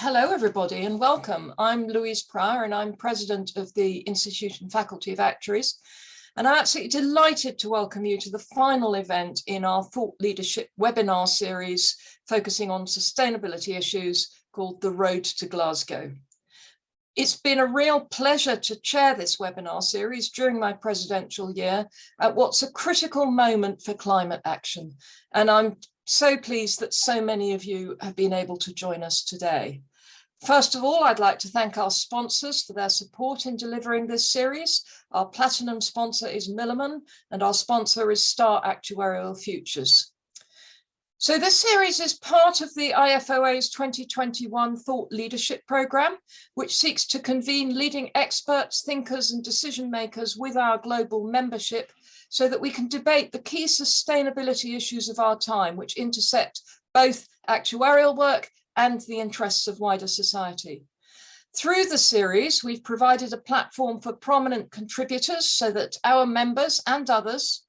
Hello, everybody, and welcome. I'm Louise Pryor, and I'm president of the Institute and Faculty of Actuaries. And I'm absolutely delighted to welcome you to the final event in our Thought Leadership webinar series, focusing on sustainability issues called The Road to Glasgow. It's been a real pleasure to chair this webinar series during my presidential year at what's a critical moment for climate action. And I'm so pleased that so many of you have been able to join us today. First of all, I'd like to thank our sponsors for their support in delivering this series. Our platinum sponsor is Milliman, and our sponsor is Star Actuarial Futures. So this series is part of the IFoA's 2021 Thought Leadership Programme, which seeks to convene leading experts, thinkers and decision makers with our global membership so that we can debate the key sustainability issues of our time, which intersect both actuarial work and the interests of wider society. Through the series, we've provided a platform for prominent contributors so that our members and others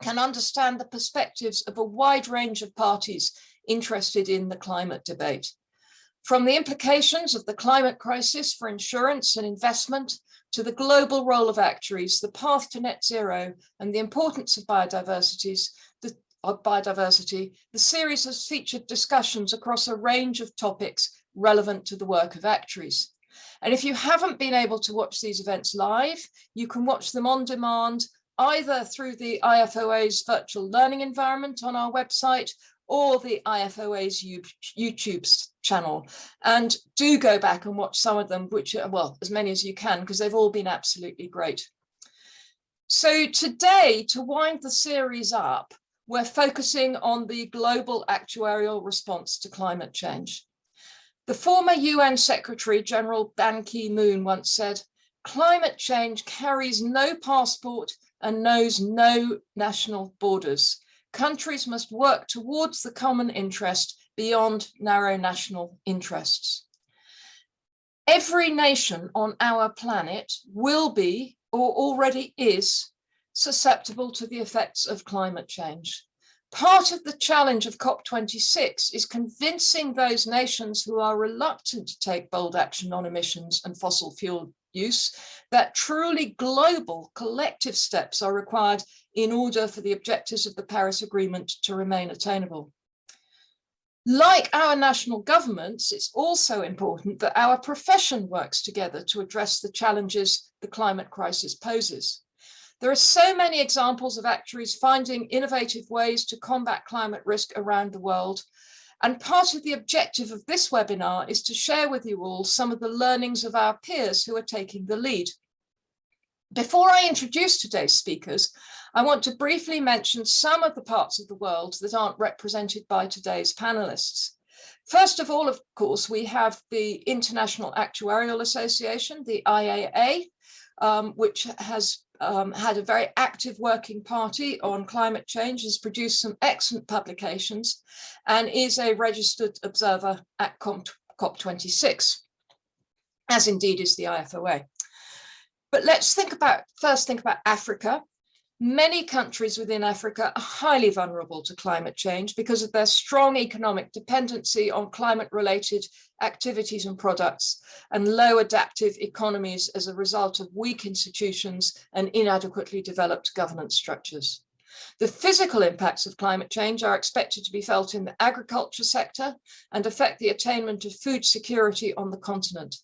can understand the perspectives of a wide range of parties interested in the climate debate. From the implications of the climate crisis for insurance and investment to the global role of actuaries, the path to net zero, and the importance of biodiversity, the series has featured discussions across a range of topics relevant to the work of actuaries. And if you haven't been able to watch these events live, you can watch them on demand, either through the IFoA's virtual learning environment on our website or the IFoA's YouTube channel. And do go back and watch some of them, which are, well, as many as you can, because they've all been absolutely great. So today, to wind the series up, we're focusing on the global actuarial response to climate change. The former UN Secretary General Ban Ki-moon once said, "Climate change carries no passport and knows no national borders. Countries must work towards the common interest beyond narrow national interests." Every nation on our planet will be, or already is, susceptible to the effects of climate change. Part of the challenge of COP26 is convincing those nations who are reluctant to take bold action on emissions and fossil fuel use that truly global collective steps are required in order for the objectives of the Paris Agreement to remain attainable. Like our national governments, it's also important that our profession works together to address the challenges the climate crisis poses. There are so many examples of actuaries finding innovative ways to combat climate risk around the world. And part of the objective of this webinar is to share with you all some of the learnings of our peers who are taking the lead. Before I introduce today's speakers, I want to briefly mention some of the parts of the world that aren't represented by today's panelists. First of all, of course, we have the International Actuarial Association, the IAA, which has had a very active working party on climate change, has produced some excellent publications, and is a registered observer at COP26, as indeed is the IFoA. But let's first think about Africa. Many countries within Africa are highly vulnerable to climate change because of their strong economic dependency on climate-related activities and products, and low adaptive economies as a result of weak institutions and inadequately developed governance structures. The physical impacts of climate change are expected to be felt in the agriculture sector and affect the attainment of food security on the continent.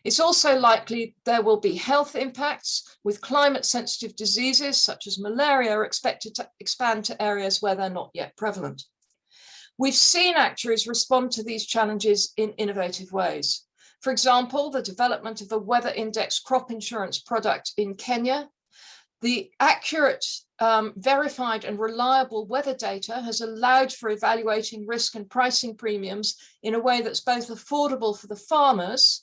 It's also likely there will be health impacts, with climate-sensitive diseases such as malaria are expected to expand to areas where they're not yet prevalent. We've seen actuaries respond to these challenges in innovative ways. For example, the development of a weather index crop insurance product in Kenya. The accurate, verified and reliable weather data has allowed for evaluating risk and pricing premiums in a way that's both affordable for the farmers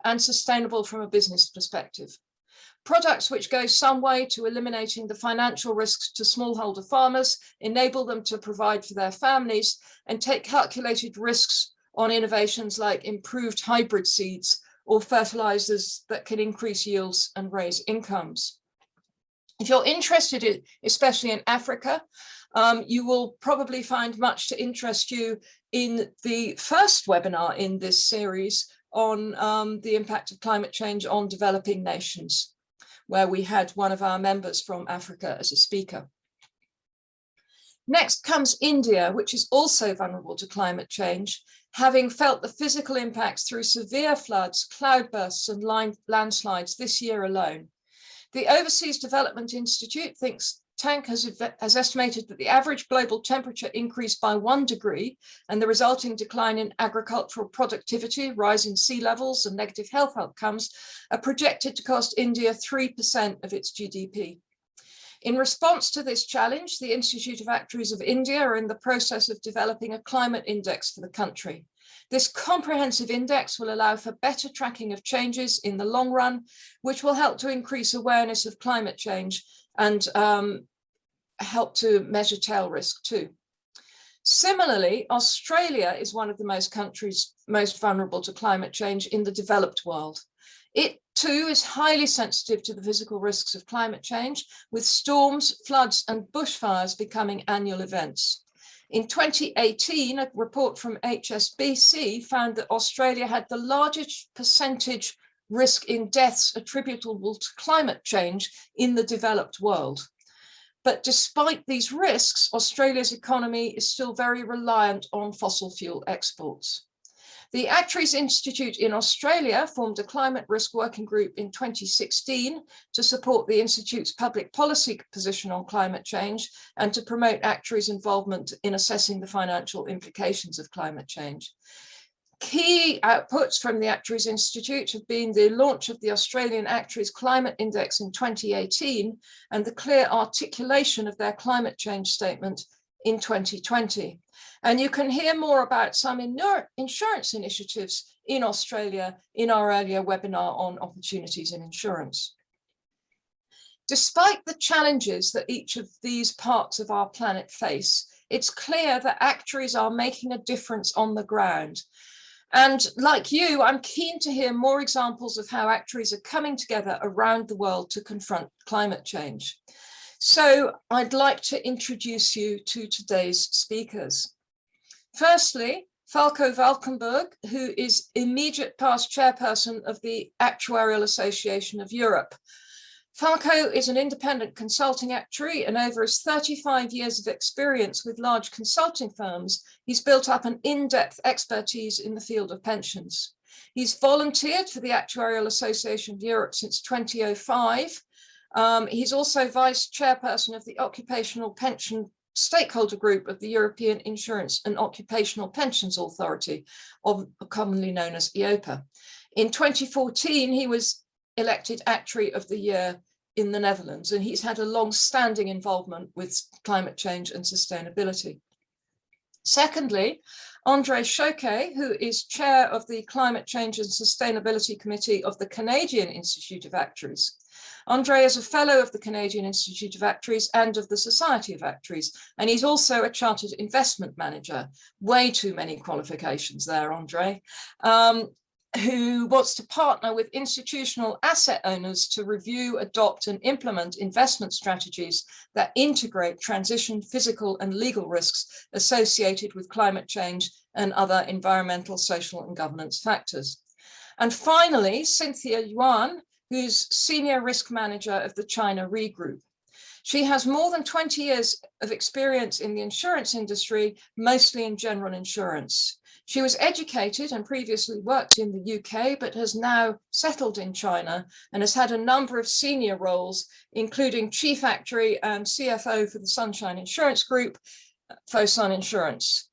and sustainable from a business perspective. Products which go some way to eliminating the financial risks to smallholder farmers, enable them to provide for their families, and take calculated risks on innovations like improved hybrid seeds or fertilizers that can increase yields and raise incomes. If you're interested, especially in Africa, you will probably find much to interest you in the first webinar in this series on the impact of climate change on developing nations, where we had one of our members from Africa as a speaker. Next comes India, which is also vulnerable to climate change, having felt the physical impacts through severe floods, cloudbursts, and landslides this year alone. The Overseas Development Institute thinks TANC has estimated that the average global temperature increased by 1 degree, and the resulting decline in agricultural productivity, rise in sea levels, and negative health outcomes are projected to cost India 3% of its GDP. In response to this challenge, the Institute of Actuaries of India are in the process of developing a climate index for the country. This comprehensive index will allow for better tracking of changes in the long run, which will help to increase awareness of climate change and help to measure tail risk too. Similarly, Australia is one of the countries most vulnerable to climate change in the developed world. It too is highly sensitive to the physical risks of climate change, with storms, floods, and bushfires becoming annual events. In 2018, a report from HSBC found that Australia had the largest percentage risk in deaths attributable to climate change in the developed world. But despite these risks, Australia's economy is still very reliant on fossil fuel exports. The Actuaries Institute in Australia formed a climate risk working group in 2016 to support the Institute's public policy position on climate change and to promote actuaries' involvement in assessing the financial implications of climate change. Key outputs from the Actuaries Institute have been the launch of the Australian Actuaries Climate Index in 2018 and the clear articulation of their climate change statement in 2020. And you can hear more about some insurance initiatives in Australia in our earlier webinar on opportunities in insurance. Despite the challenges that each of these parts of our planet face, it's clear that actuaries are making a difference on the ground. And like you, I'm keen to hear more examples of how actuaries are coming together around the world to confront climate change. So I'd like to introduce you to today's speakers. Firstly, Falco Valkenburg, who is immediate past chairperson of the Actuarial Association of Europe. Falco is an independent consulting actuary, and over his 35 years of experience with large consulting firms, he's built up an in-depth expertise in the field of pensions. He's volunteered for the Actuarial Association of Europe since 2005. He's also vice chairperson of the Occupational Pension Stakeholder Group of the European Insurance and Occupational Pensions Authority, commonly known as EIOPA. In 2014, he was elected Actuary of the Year in the Netherlands, and he's had a long-standing involvement with climate change and sustainability. Secondly, André Choquet, who is chair of the Climate Change and Sustainability Committee of the Canadian Institute of Actuaries. André is a fellow of the Canadian Institute of Actuaries and of the Society of Actuaries, and he's also a chartered investment manager. Way too many qualifications there, André. Who wants to partner with institutional asset owners to review, adopt, and implement investment strategies that integrate transition, physical, and legal risks associated with climate change and other environmental, social, and governance factors. And finally, Cynthia Yuan, who's Senior Risk Manager of the China Re Group. She has more than 20 years of experience in the insurance industry, mostly in general insurance. She was educated and previously worked in the UK, but has now settled in China and has had a number of senior roles, including Chief Actuary and CFO for the Sunshine Insurance Group, Fosun Insurance.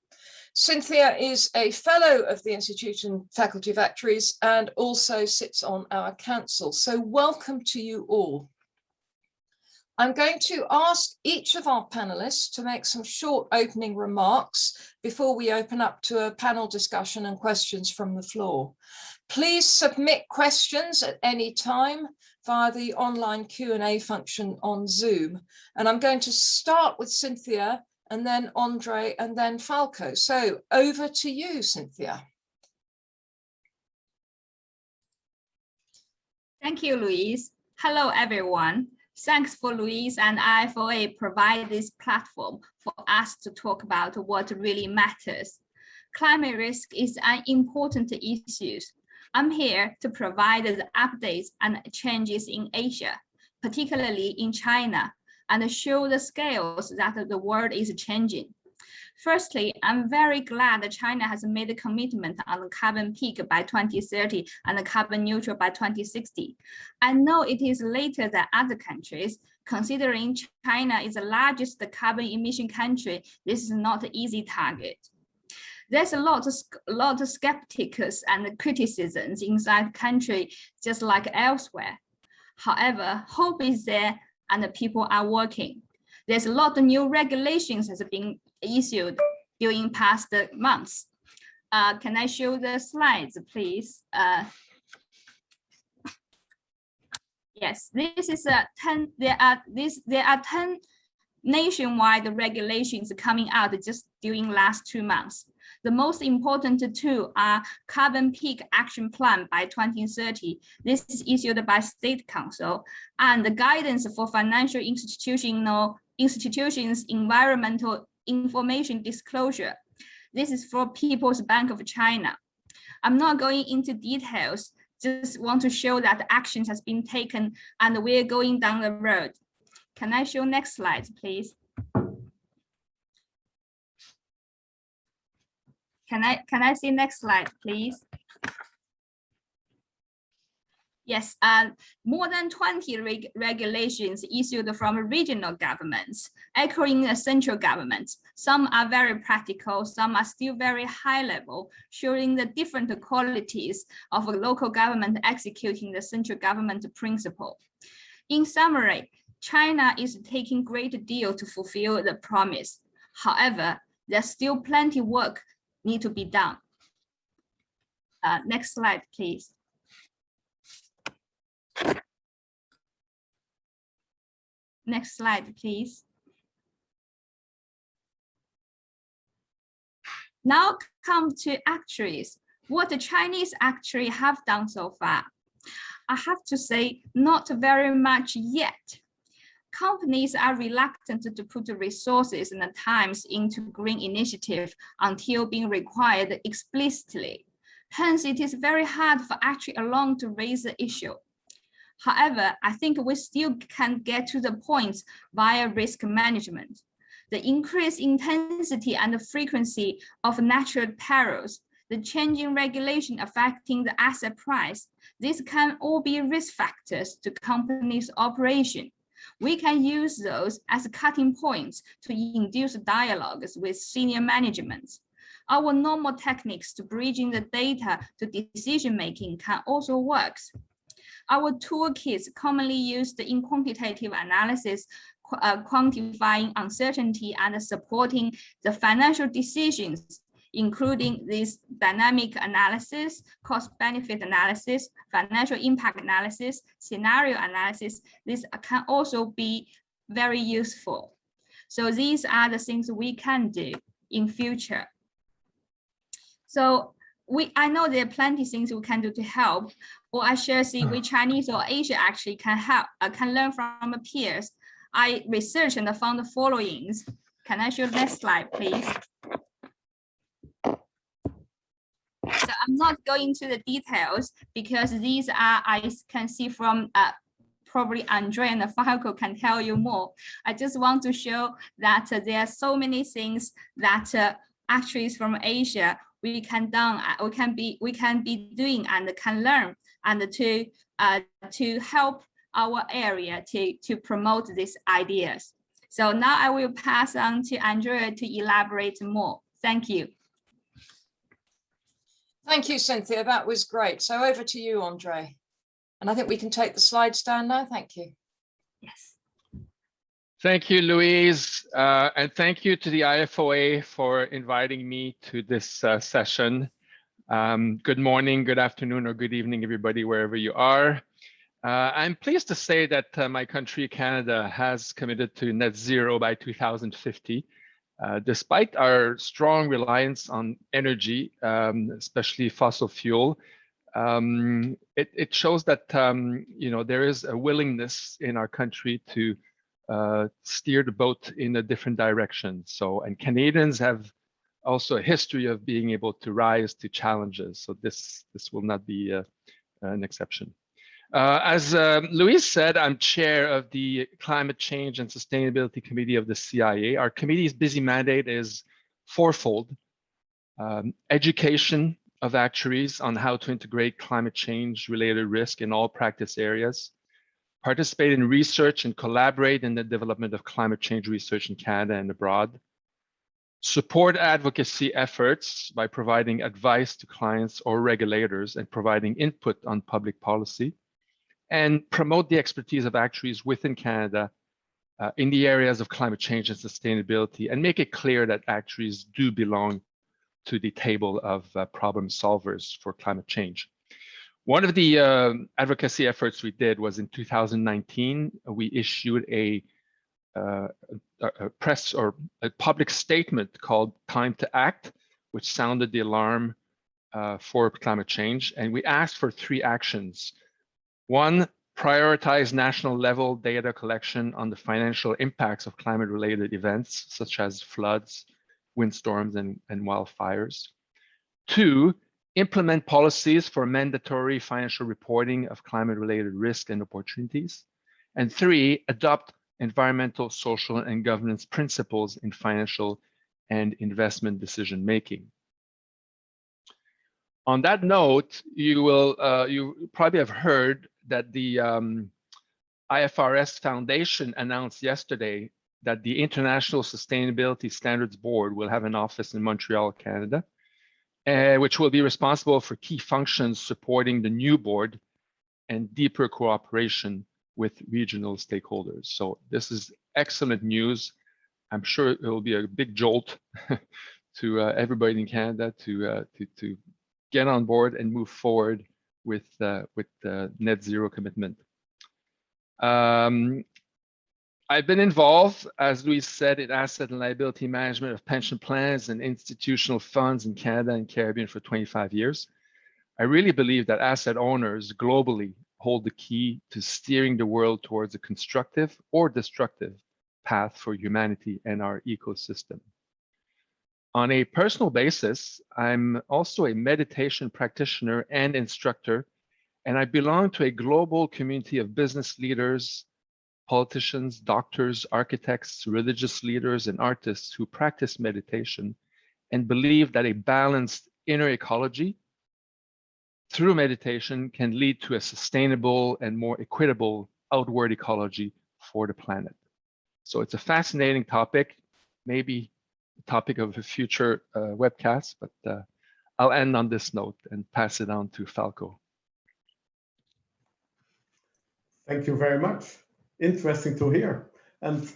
Cynthia is a fellow of the Institute and Faculty of Actuaries and also sits on our council. So welcome to you all. I'm going to ask each of our panelists to make some short opening remarks before we open up to a panel discussion and questions from the floor. Please submit questions at any time via the online Q&A function on Zoom. And I'm going to start with Cynthia and then André and then Falco. So over to you, Cynthia. Thank you, Louise. Hello, everyone. Thanks for Louise and IFoA provide this platform for us to talk about what really matters. climate risk is an important issue. I'm here to provide the updates and changes in Asia, particularly in China, and show the scales that the world is changing. Firstly, I'm very glad that China has made a commitment on the carbon peak by 2030 and the carbon neutral by 2060. I know it is later than other countries. Considering China is the largest carbon emission country, this is not an easy target. There's a lot of skeptics and criticisms inside the country, just like elsewhere. However, hope is there and the people are working. There's a lot of new regulations that have been issued during past months. Can I show the slides, please? Yes, this is a 10. There are 10 nationwide regulations coming out just during last 2 months. The most important two are Carbon Peak Action Plan by 2030. This is issued by State Council, and the guidance for financial institutions environmental information disclosure. This is for People's Bank of China. I'm not going into details, just want to show that action has been taken and we're going down the road. Can I show next slide, please? Can I see next slide, please? Yes, more than 20 regulations issued from regional governments, echoing the central government. Some are very practical, some are still very high level, showing the different qualities of a local government executing the central government principle. In summary, China is taking great deal to fulfill the promise. However, there's still plenty of work need to be done. Next slide, please. Next slide, please. Now come to actuaries. What the Chinese actually have done so far. I have to say, not very much yet. Companies are reluctant to put resources and times into green initiative until being required explicitly. Hence, it is very hard for actuary alone to raise the issue. However, I think we still can get to the point via risk management. The increased intensity and the frequency of natural perils, the changing regulation affecting the asset price, these can all be risk factors to companies' operation. We can use those as cutting points to induce dialogues with senior management. Our normal techniques to bridging the data to decision-making can also work. Our toolkits commonly used in quantitative analysis, quantifying uncertainty and supporting the financial decisions, including this dynamic analysis, cost-benefit analysis, financial impact analysis, scenario analysis. This can also be very useful. So these are the things we can do in future. So I know there are plenty of things we can do to help, or I share see with Chinese or Asia actually can help, can learn from peers. I researched and found the followings. Can I show the next slide, please? So I'm not going to the details because these are, I can see from probably Andre and Falco can tell you more. I just want to show that there are so many things that actuaries from Asia we can be doing and can learn and to help our area to promote these ideas. So now I will pass on to Andrea to elaborate more. Thank you. Thank you, Cynthia. That was great. So over to you, Andre. And I think we can take the slides down now. Thank you. Yes. Thank you, Louise. And thank you to the IFoA for inviting me to this session. Good morning, good afternoon, or good evening, everybody, wherever you are. I'm pleased to say that my country, Canada, has committed to net zero by 2050. Despite our strong reliance on energy, especially fossil fuel, it shows that there is a willingness in our country to steer the boat in a different direction. So, and Canadians have also a history of being able to rise to challenges. So this will not be an exception. As Louise said, I'm chair of the Climate Change and Sustainability Committee of the CIA. Our committee's busy mandate is fourfold: education of actuaries on how to integrate climate change related risk in all practice areas, participate in research and collaborate in the development of climate change research in Canada and abroad, support advocacy efforts by providing advice to clients or regulators and providing input on public policy, and promote the expertise of actuaries within Canada in the areas of climate change and sustainability, and make it clear that actuaries do belong to the table of problem solvers for climate change. One of the advocacy efforts we did was in 2019, we issued a press or a public statement called Time to Act, which sounded the alarm for climate change. And we asked for 3 actions. 1, prioritize national level data collection on the financial impacts of climate related events, such as floods, windstorms, and wildfires. 2, implement policies for mandatory financial reporting of climate related risk and opportunities. And 3, adopt environmental, social, and governance principles in financial and investment decision making. On that note, you probably have heard that the IFRS Foundation announced yesterday that the International Sustainability Standards Board will have an office in Montreal, Canada, which will be responsible for key functions supporting the new board and deeper cooperation with regional stakeholders. So this is excellent news. I'm sure it will be a big jolt to everybody in Canada to get on board and move forward with the net zero commitment. I've been involved, as Louise said, in asset and liability management of pension plans and institutional funds in Canada and Caribbean for 25 years. I really believe that asset owners globally hold the key to steering the world towards a constructive or destructive path for humanity and our ecosystem. On a personal basis, I'm also a meditation practitioner and instructor, and I belong to a global community of business leaders, politicians, doctors, architects, religious leaders, and artists who practice meditation and believe that a balanced inner ecology through meditation can lead to a sustainable and more equitable outward ecology for the planet. So it's a fascinating topic, maybe the topic of a future webcast, but I'll end on this note and pass it on to Falco. Thank you very much. Interesting to hear. And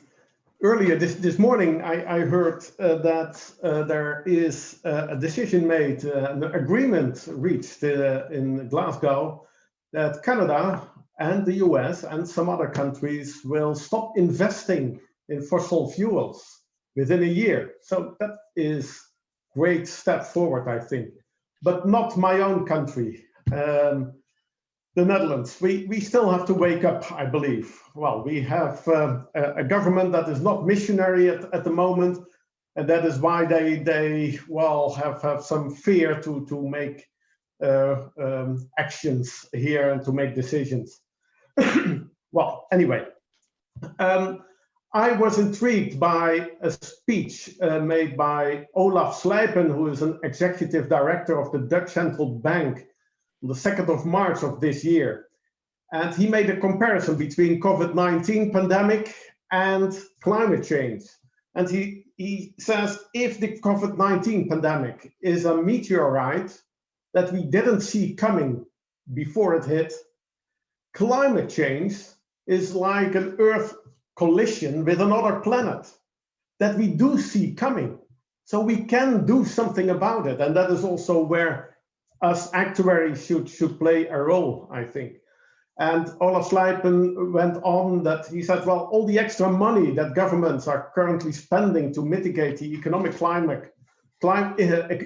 earlier this morning, I heard that there is a decision made, an agreement reached in Glasgow that Canada and the US and some other countries will stop investing in fossil fuels within a year. So that is a great step forward, I think, but not my own country. The Netherlands, we still have to wake up, I believe. Well, we have a government that is not missionary at the moment, and that is why they well have some fear to make actions here and to make decisions. Well, anyway, I was intrigued by a speech made by Olaf Slijpen, who is an executive director of the Dutch Central Bank, on the 2nd of March of this year. And he made a comparison between COVID-19 pandemic and climate change. And he says, if the COVID-19 pandemic is a meteorite that we didn't see coming before it hit, climate change is like an Earth collision with another planet that we do see coming. So we can do something about it. And that is also where us actuaries should play a role, I think. And Olaf Slijpen went on that he said, well, all the extra money that governments are currently spending to mitigate the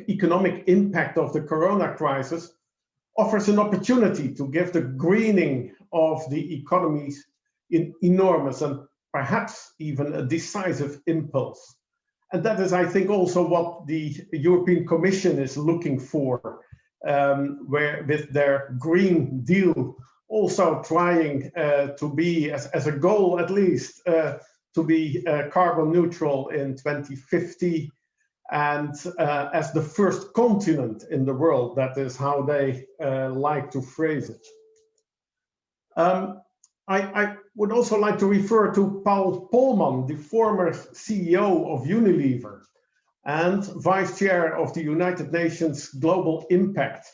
economic impact of the corona crisis offers an opportunity to give the greening of the economies enormous and perhaps even a decisive impulse. And that is, I think, also what the European Commission is looking for, where with their Green Deal, also trying to be, as a goal at least, to be carbon neutral in 2050, and as the first continent in the world. That is how they like to phrase it. I would also like to refer to Paul Polman, the former CEO of Unilever and Vice Chair of the United Nations Global Impact.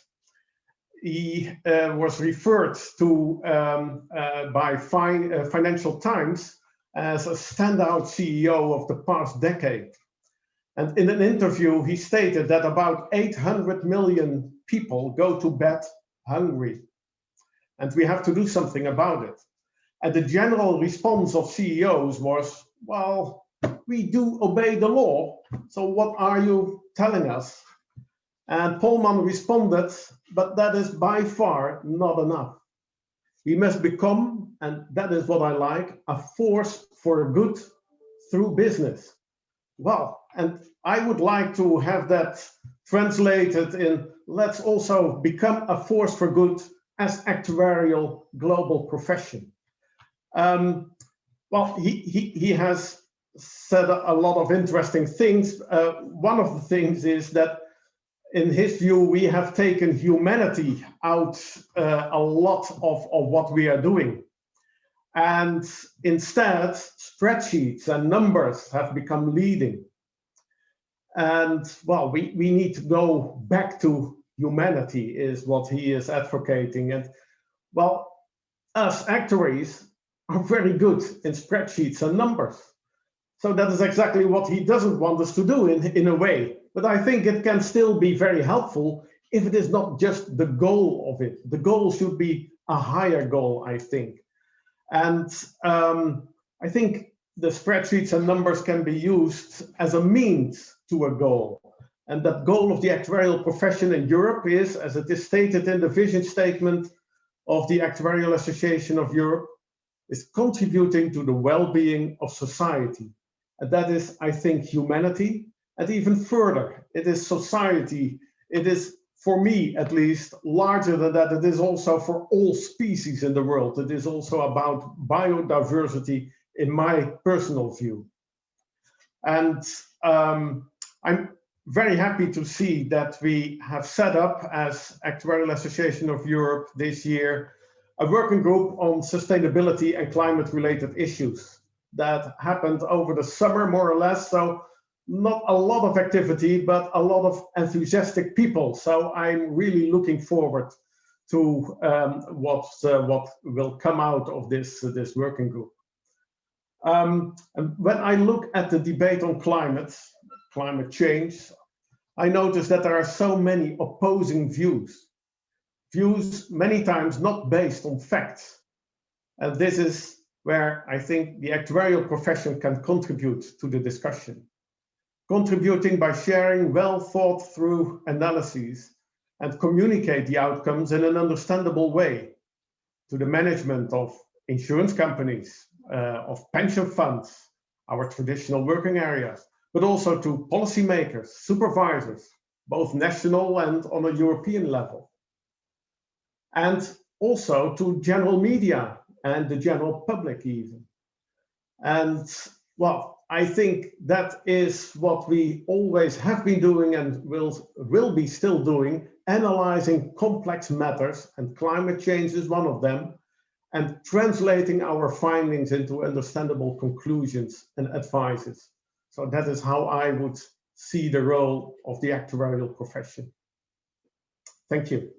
He was referred to by Financial Times as a standout CEO of the past decade. And in an interview, he stated that about 800 million people go to bed hungry, and we have to do something about it. And the general response of CEOs was, well, we do obey the law, so what are you telling us? And Polman responded, but that is by far not enough. We must become, and that is what I like, a force for good through business. Well, and I would like to have that translated in, let's also become a force for good as actuarial global profession. Well, he has said a lot of interesting things. One of the things is that in his view, we have taken humanity out a lot of what we are doing. And instead, spreadsheets and numbers have become leading. And well, we need to go back to humanity is what he is advocating. And well, us actuaries are very good in spreadsheets and numbers. So that is exactly what he doesn't want us to do in a way. But I think it can still be very helpful if it is not just the goal of it. The goal should be a higher goal, I think. And I think the spreadsheets and numbers can be used as a means to a goal. And that goal of the actuarial profession in Europe is, as it is stated in the vision statement of the Actuarial Association of Europe, is contributing to the well-being of society. And that is, I think, humanity. And even further, it is society. It is, for me at least, larger than that. It is also for all species in the world. It is also about biodiversity, in my personal view. And I'm very happy to see that we have set up, as Actuarial Association of Europe this year, a working group on sustainability and climate-related issues. That happened over the summer, more or less. So not a lot of activity, but a lot of enthusiastic people. So I'm really looking forward to what will come out of this working group. And when I look at the debate on climate change, I notice that there are so many opposing views many times not based on facts. And this is where I think the actuarial profession can contribute to the discussion, contributing by sharing well thought through analyses and communicate the outcomes in an understandable way to the management of insurance companies, of pension funds, our traditional working areas, but also to policymakers, supervisors, both national and on a European level. And also to general media and the general public even. And well, I think that is what we always have been doing and will be still doing, analyzing complex matters, and climate change is one of them, and translating our findings into understandable conclusions and advices. So that is how I would see the role of the actuarial profession. Thank you.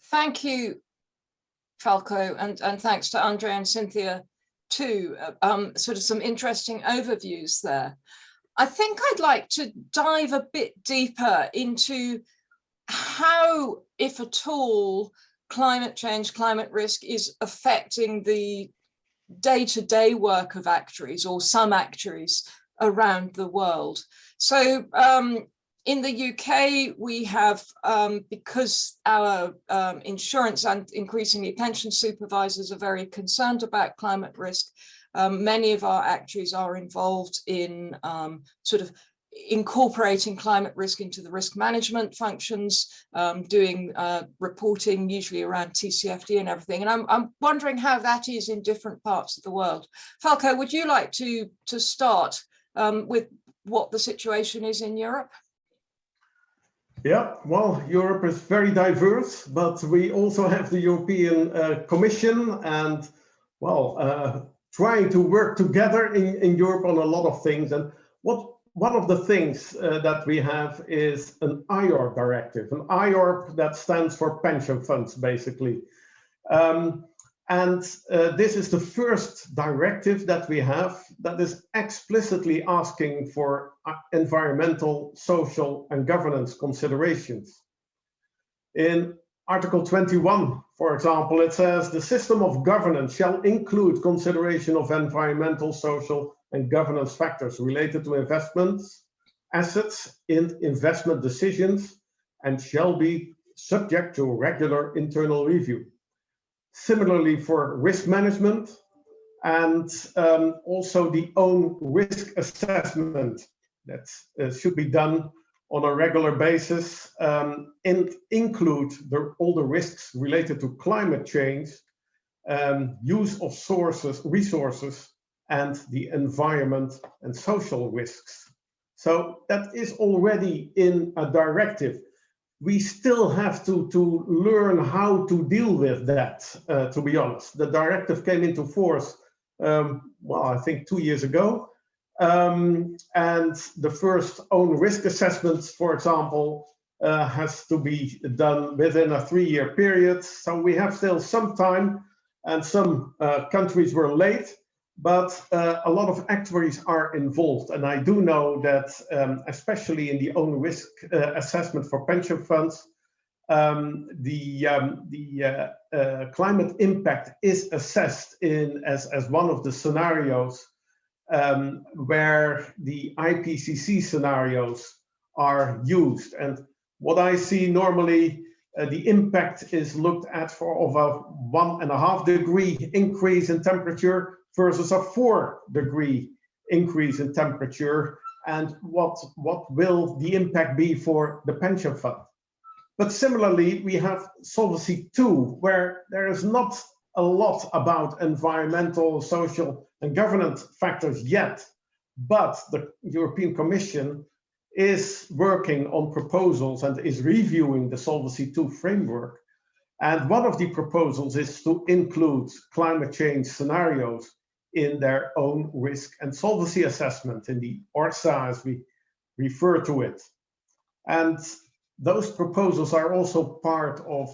Thank you, Falco, and thanks to Andre and Cynthia too. Sort of some interesting overviews there. I think I'd like to dive a bit deeper into how, if at all, climate change, climate risk is affecting the day-to-day work of actuaries or some actuaries around the world. So in the UK, we have, because our insurance and increasingly pension supervisors are very concerned about climate risk, Many of our actuaries are involved in sort of incorporating climate risk into the risk management functions, doing reporting usually around TCFD and everything. And I'm wondering how that is in different parts of the world. Falco, would you like to start with what the situation is in Europe? Yeah, well, Europe is very diverse, but we also have the European Commission and, well, trying to work together in Europe on a lot of things. And one of the things that we have is an IORP directive, an IORP that stands for pension funds, basically. This is the first directive that we have that is explicitly asking for environmental, social, and governance considerations. In Article 21, for example, it says the system of governance shall include consideration of environmental, social, and governance factors related to investments, assets, and investment decisions, and shall be subject to regular internal review. Similarly for risk management and also the own risk assessment that should be done on a regular basis and include all the risks related to climate change, use of resources, and the environment and social risks. So that is already in a directive. We still have to learn how to deal with that, to be honest. The directive came into force, well, I think 2 years ago. And the first own risk assessments, for example, has to be done within a 3-year period. So we have still some time, and some countries were late, but a lot of actuaries are involved. And I do know that, especially in the own risk assessment for pension funds, the climate impact is assessed as one of the scenarios where the IPCC scenarios are used. And what I see normally, the impact is looked at for of a 1.5 degree increase in temperature versus a 4 degree increase in temperature, and what will the impact be for the pension fund. But similarly, we have Solvency II, where there is not a lot about environmental, social, and governance factors yet, but the European Commission is working on proposals and is reviewing the Solvency II framework. And one of the proposals is to include climate change scenarios in their own risk and solvency assessment, in the ORSA as we refer to it. And those proposals are also part of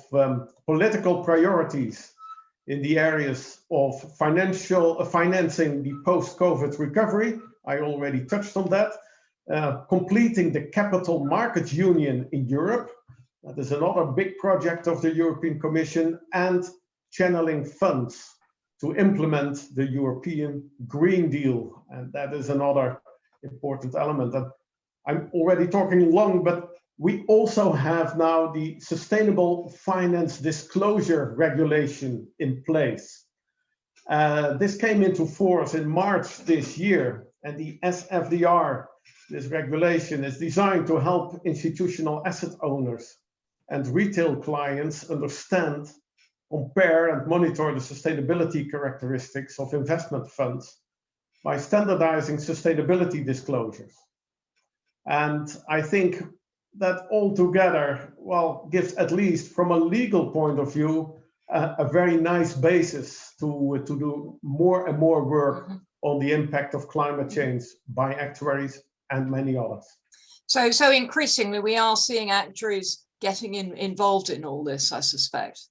political priorities in the areas of financing the post-COVID recovery. I already touched on that. Completing the capital markets union in Europe. That is another big project of the European Commission, and channeling funds to implement the European Green Deal. And that is another important element. And I'm already talking long, but we also have now the Sustainable Finance Disclosure Regulation in place. This came into force in March this year, and the SFDR, this regulation, is designed to help institutional asset owners and retail clients understand, compare, and monitor the sustainability characteristics of investment funds by standardizing sustainability disclosures. And I think that altogether, well, gives, at least from a legal point of view, a very nice basis to do more and more work on the impact of climate change by actuaries and many others. So increasingly, we are seeing actuaries getting involved in all this, I suspect.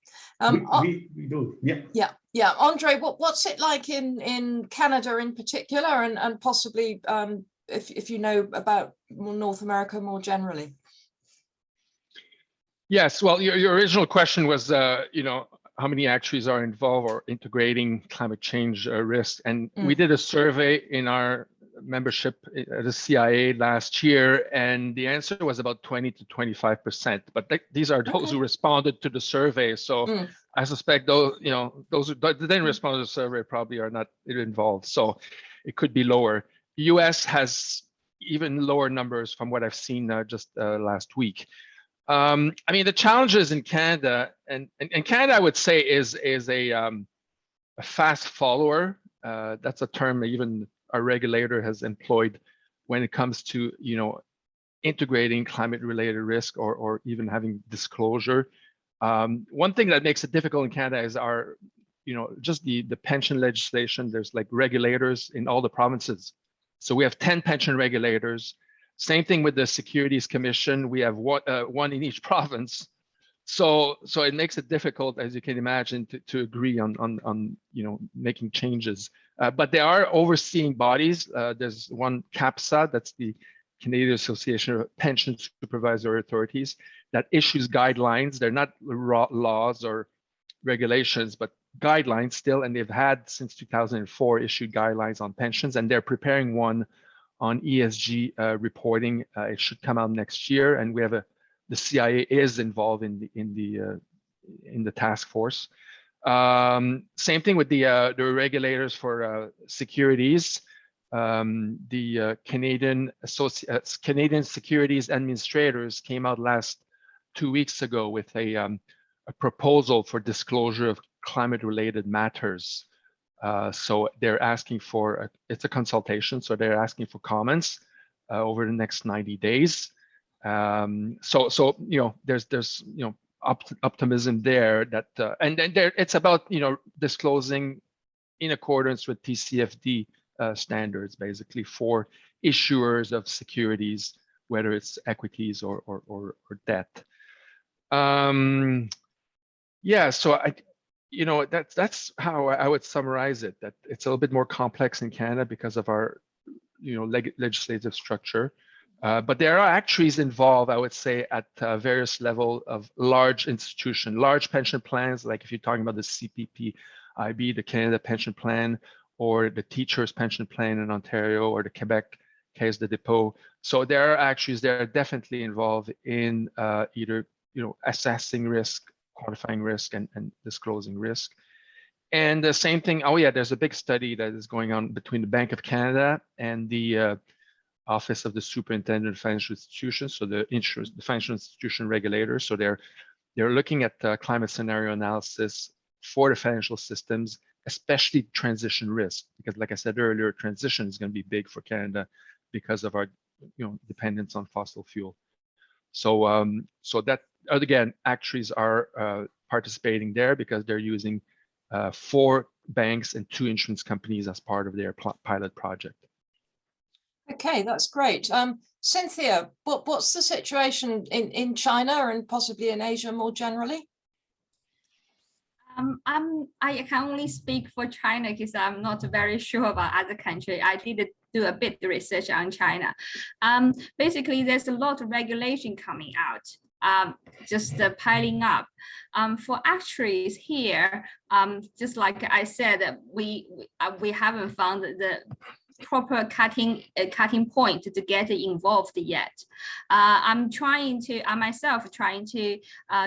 We do, yeah. Yeah. Andre, what's it like in Canada in particular, and possibly if you know about North America more generally? Yes, well, your original question was, how many actuaries are involved or integrating climate change risk, and we did a survey in our membership at the CIA last year, and the answer was about 20 to 25%. But these are those who responded to the survey. So I suspect those, those who didn't respond to the survey probably are not involved. So it could be lower. The US has even lower numbers from what I've seen just last week. I mean, the challenges in Canada, and Canada, I would say, is a fast follower. That's a term even our regulator has employed when it comes to integrating climate-related risk or even having disclosure. One thing that makes it difficult in Canada is our, just the pension legislation. There's like regulators in all the provinces. So we have 10 pension regulators. Same thing with the Securities Commission. We have one in each province. So it makes it difficult, as you can imagine, to agree on making changes. But there are overseeing bodies. There's one CAPSA, that's the Canadian Association of Pension Supervisory Authorities, that issues guidelines. They're not laws or regulations, but guidelines still, and they've had since 2004 issued guidelines on pensions, and they're preparing one on ESG reporting. It should come out next year, and we have the CIA is involved in the task force. Same thing with the regulators for securities. The Canadian Securities Administrators came out last 2 weeks ago with a proposal for disclosure of climate-related matters. So they're asking for it's a consultation, so they're asking for comments over the next 90 days. So there's optimism there that and then it's about disclosing in accordance with TCFD standards, basically, for issuers of securities, whether it's equities or debt. Yeah, so that's how I would summarize it. That it's a little bit more complex in Canada because of our legislative structure. But there are actuaries involved, I would say, at various levels of large institutions, large pension plans, like if you're talking about the CPPIB, the Canada Pension Plan, or the Teachers Pension Plan in Ontario, or the Quebec Caisse de Dépôt. So there are actuaries that are definitely involved in either assessing risk, quantifying risk, and disclosing risk. And the same thing, there's a big study that is going on between the Bank of Canada and the Office of the Superintendent of Financial Institutions, so the financial institution regulator. So they're looking at climate scenario analysis for the financial systems, especially transition risk, because like I said earlier, transition is going to be big for Canada because of our dependence on fossil fuel. So so that again, actuaries are participating there because they're using 4 banks and 2 insurance companies as part of their pilot project. Okay, that's great. Cynthia, what's the situation in China and possibly in Asia more generally? I can only speak for China because I'm not very sure about other countries. I did do a bit of research on China. Basically, there's a lot of regulation coming out, just piling up. For actuaries here, just like I said, we haven't found the proper cutting point to get involved yet. I'm myself trying to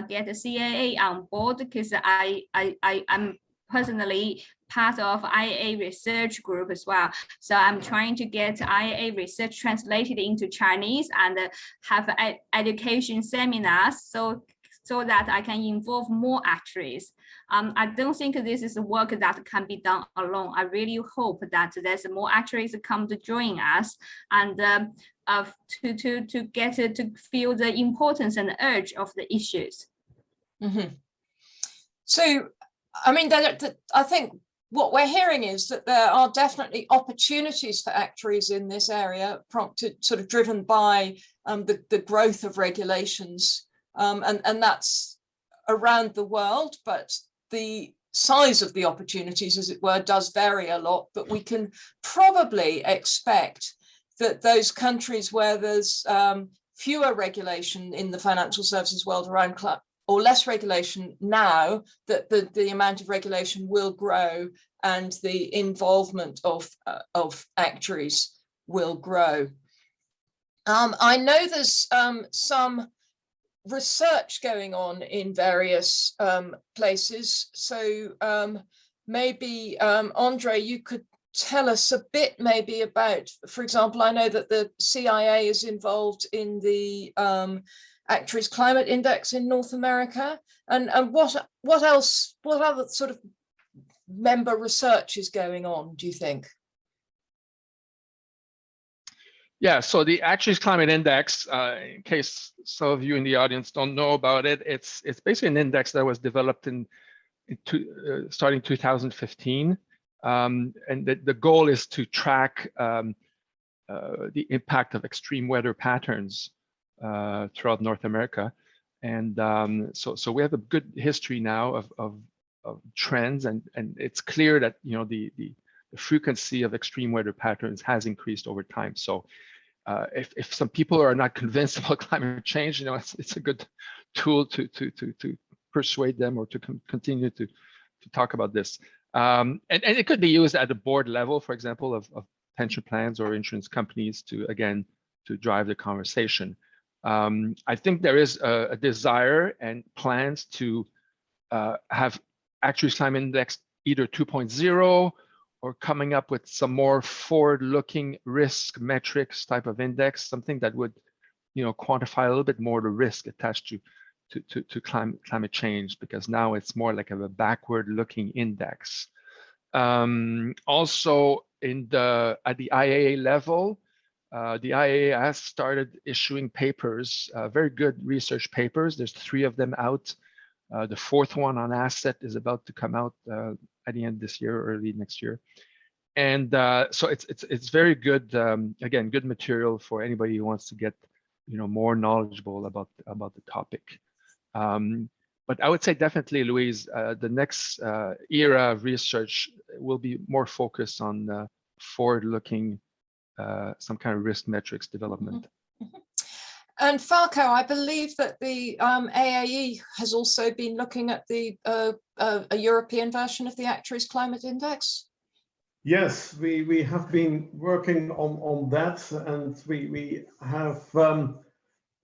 get the CAA on board because I'm personally part of IFoA research group as well. So I'm trying to get IFoA research translated into Chinese and have education seminars so that I can involve more actuaries. I don't think this is a work that can be done alone. I really hope that there's more actuaries that come to join us and to get to feel the importance and the urge of the issues. Mm-hmm. So, I mean, I think what we're hearing is that there are definitely opportunities for actuaries in this area, prompted, sort of driven by the growth of regulations. And that's around the world, but the size of the opportunities, as it were, does vary a lot. But we can probably expect that those countries where there's fewer regulation in the financial services world around or less regulation now, that the amount of regulation will grow and the involvement of actuaries will grow. I know there's some research going on in various places. So maybe, Andre, you could tell us a bit maybe about, for example, I know that the CIA is involved in the Actuaries Climate Index in North America. And what else, what other sort of member research is going on, do you think? Yeah, so the Actuaries Climate Index, in case some of you in the audience don't know about it, it's basically an index that was developed starting 2015. And the goal is to track the impact of extreme weather patterns throughout North America. And so we have a good history now of trends, and it's clear that the frequency of extreme weather patterns has increased over time. So if some people are not convinced about climate change, it's a good tool to persuade them or to continue to talk about this. And it could be used at the board level, for example, of pension plans or insurance companies to drive the conversation. I think there is a desire and plans to have Actuaries Climate Index either 2.0 or coming up with some more forward-looking risk metrics type of index, something that would quantify a little bit more the risk attached to climate change, because now it's more like a backward-looking index. Also, at the IAA level, the IAA has started issuing papers, very good research papers. There's 3 of them out. The 4th one on asset is about to come out at the end of this year or early next year. And so it's very good, again, good material for anybody who wants to get more knowledgeable about the topic. But I would say definitely, Louise, the next era of research will be more focused on forward-looking, some kind of risk metrics development. Mm-hmm. And Falco, I believe that the AAE has also been looking at a European version of the Actuaries Climate Index. Yes, we have been working on that, and we have come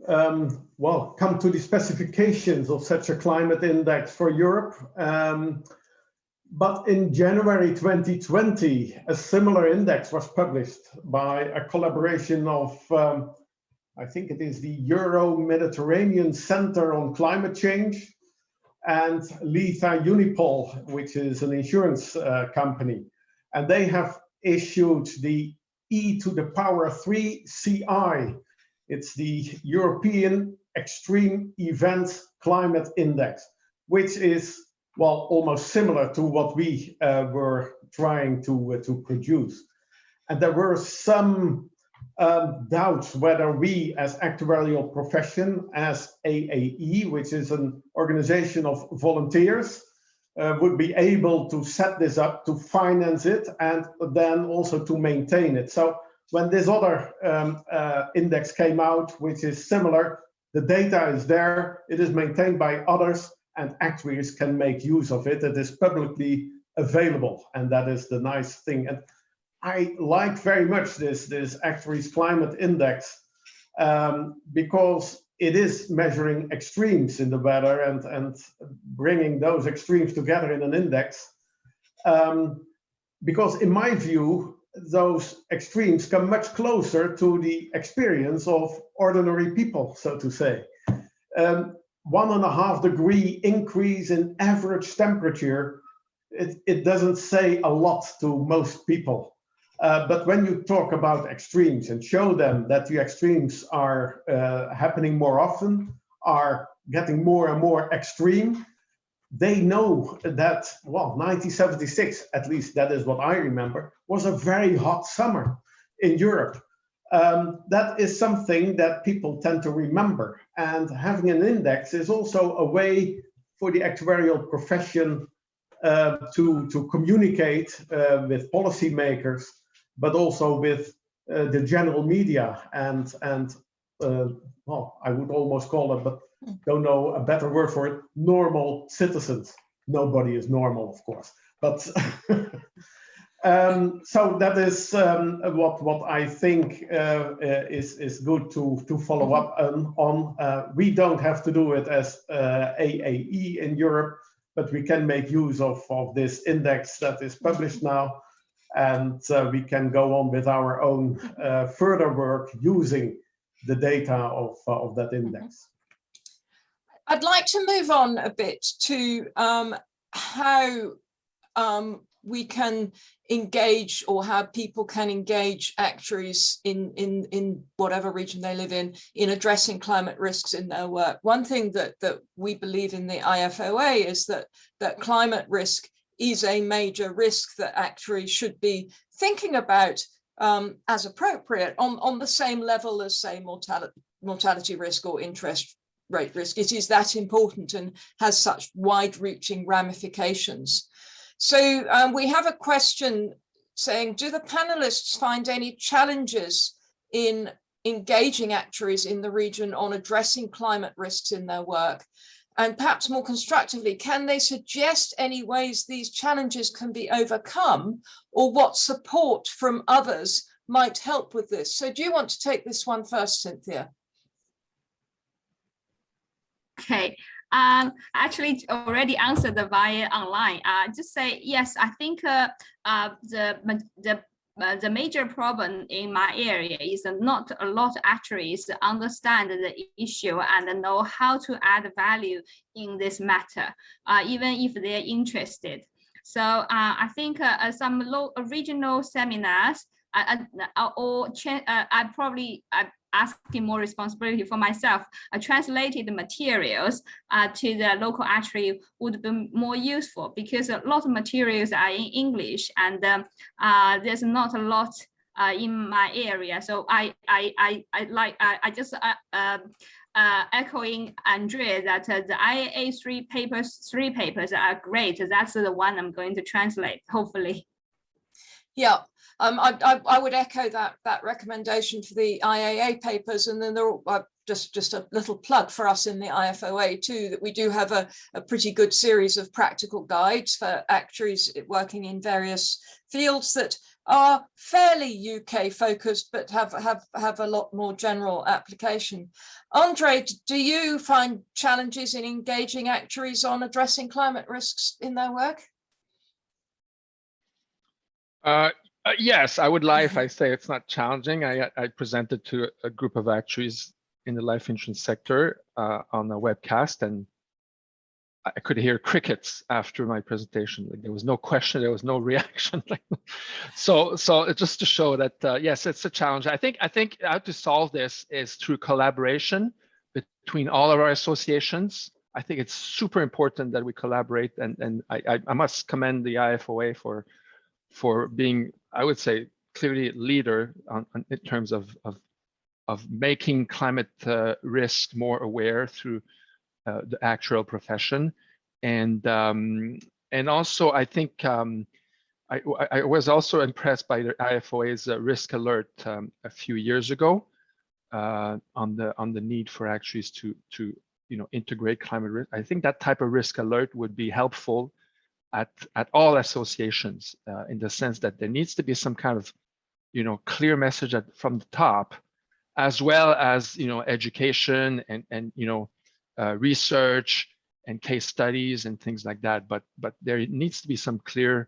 to the specifications of such a climate index for Europe. But in January 2020, a similar index was published by a collaboration of, I think it is the Euro-Mediterranean Center on Climate Change and Letha Unipol, which is an insurance company. And they have issued the E⁻³ CI. It's the European Extreme Event Climate Index, which is, well, almost similar to what we were trying to produce. And there were some doubts whether we as actuarial profession, as AAE, which is an organization of volunteers, would be able to set this up, to finance it, and then also to maintain it. So when this other index came out, which is similar, the data is there, it is maintained by others, and actuaries can make use of it. It is publicly available, and that is the nice thing. And I like very much this Actuaries Climate Index because it is measuring extremes in the weather and bringing those extremes together in an index. Because in my view, those extremes come much closer to the experience of ordinary people, so to say. 1.5 degree increase in average temperature, it doesn't say a lot to most people. But when you talk about extremes and show them that the extremes are happening more often, are getting more and more extreme, they know that, well, 1976, at least that is what I remember, was a very hot summer in Europe. That is something that people tend to remember. And having an index is also a way for the actuarial profession to communicate with policymakers, but also with the general media and well, I would almost call it, but don't know a better word for it, normal citizens. Nobody is normal, of course, but So that is what I think is good to follow up on. We don't have to do it as AAE in Europe, but we can make use of this index that is published now, and we can go on with our own further work using the data of that index. I'd like to move on a bit to how we can engage, or how people can engage actuaries in whatever region they live in addressing climate risks in their work. One thing that we believe in the IFoA is that climate risk is a major risk that actuaries should be thinking about as appropriate on the same level as, say, mortality risk or interest rate risk. It is that important and has such wide-reaching ramifications. So we have a question saying, do the panelists find any challenges in engaging actuaries in the region on addressing climate risks in their work? And perhaps more constructively, can they suggest any ways these challenges can be overcome, or what support from others might help with this? So do you want to take this one first, Cynthia? Okay. Actually already answered via online. Just say yes. I think the major problem in my area is not a lot of actuaries understand the issue and know how to add value in this matter, even if they're interested. So I think some regional seminars, asking more responsibility for myself, translated materials to the local actuary would be more useful, because a lot of materials are in English, and there's not a lot in my area. So I just echoing Andrea that the IAA three papers are great. That's the one I'm going to translate, hopefully. Yeah. I would echo that recommendation for the IAA papers, and then there are just a little plug for us in the IFoA too, that we do have a pretty good series of practical guides for actuaries working in various fields that are fairly UK focused, but have a lot more general application. Andre, do you find challenges in engaging actuaries on addressing climate risks in their work? Yes, I would lie if I say it's not challenging. I presented to a group of actuaries in the life insurance sector on a webcast, and I could hear crickets after my presentation. Like, there was no question, there was no reaction. So just to show that yes, it's a challenge. I think how to solve this is through collaboration between all of our associations. I think it's super important that we collaborate, and I must commend the IFoA for being, I would say, clearly a leader in terms of making climate risk more aware through the actuarial profession, and also I think I was also impressed by the IFoA's risk alert a few years ago on the need for actuaries to integrate climate risk. I think that type of risk alert would be helpful at all associations, in the sense that there needs to be some kind of clear message from the top, as well as education and research and case studies and things like that. But there needs to be some clear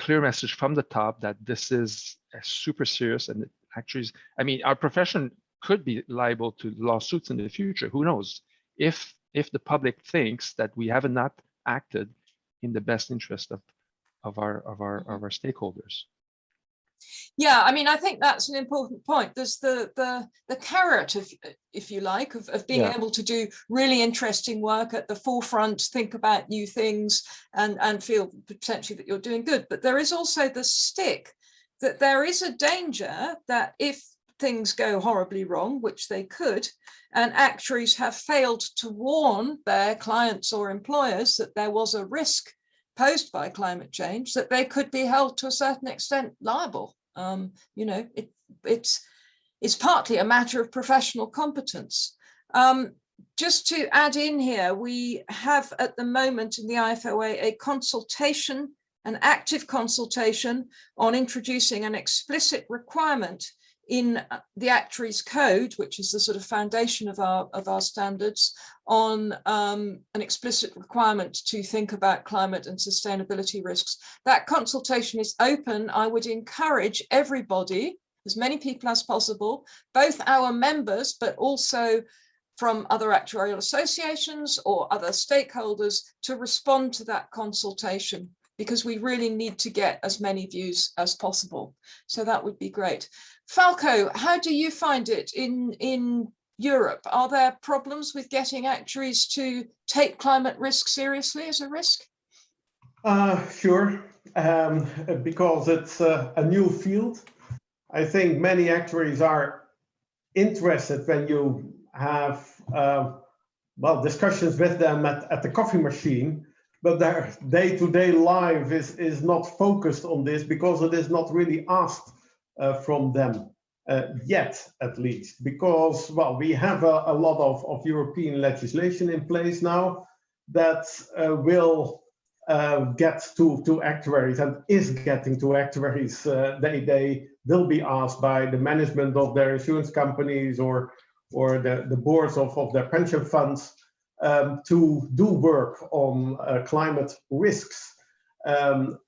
message from the top that this is super serious, and it actually, I mean, our profession could be liable to lawsuits in the future. Who knows? If the public thinks that we have not acted in the best interest of our stakeholders. Yeah, I mean, I think that's an important point. There's the carrot, if you like, of being able to do really interesting work at the forefront, think about new things, and feel potentially that you're doing good. But there is also the stick, that there is a danger that if things go horribly wrong, which they could, and actuaries have failed to warn their clients or employers that there was a risk posed by climate change, that they could be held to a certain extent liable. It's partly a matter of professional competence. Just to add in here, we have at the moment in the IFoA a consultation an active consultation on introducing an explicit requirement in the Actuaries Code, which is the sort of foundation of our standards, on an explicit requirement to think about climate and sustainability risks. That consultation is open. I would encourage everybody, as many people as possible, both our members, but also from other actuarial associations or other stakeholders, to respond to that consultation, because we really need to get as many views as possible. So that would be great. Falco, how do you find it in Europe? Are there problems with getting actuaries to take climate risk seriously as a risk? Sure, because it's a new field. I think many actuaries are interested when you have well, discussions with them at the coffee machine, but their day-to-day life is not focused on this because it is not really asked from them yet, at least, because, well, we have a lot of European legislation in place now that will get to actuaries and is getting to actuaries. They will be asked by the management of their insurance companies or the boards of their pension funds to do work on climate risks. Well,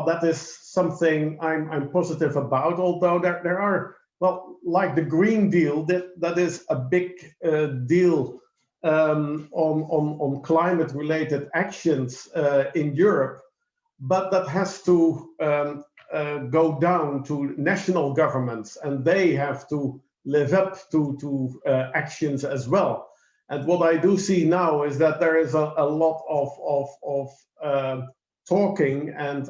that is something I'm positive about, although there are, well, like the Green Deal, that is a big deal on climate-related actions in Europe, but that has to go down to national governments, and they have to live up to actions as well. And what I do see now is that there is a lot of talking, and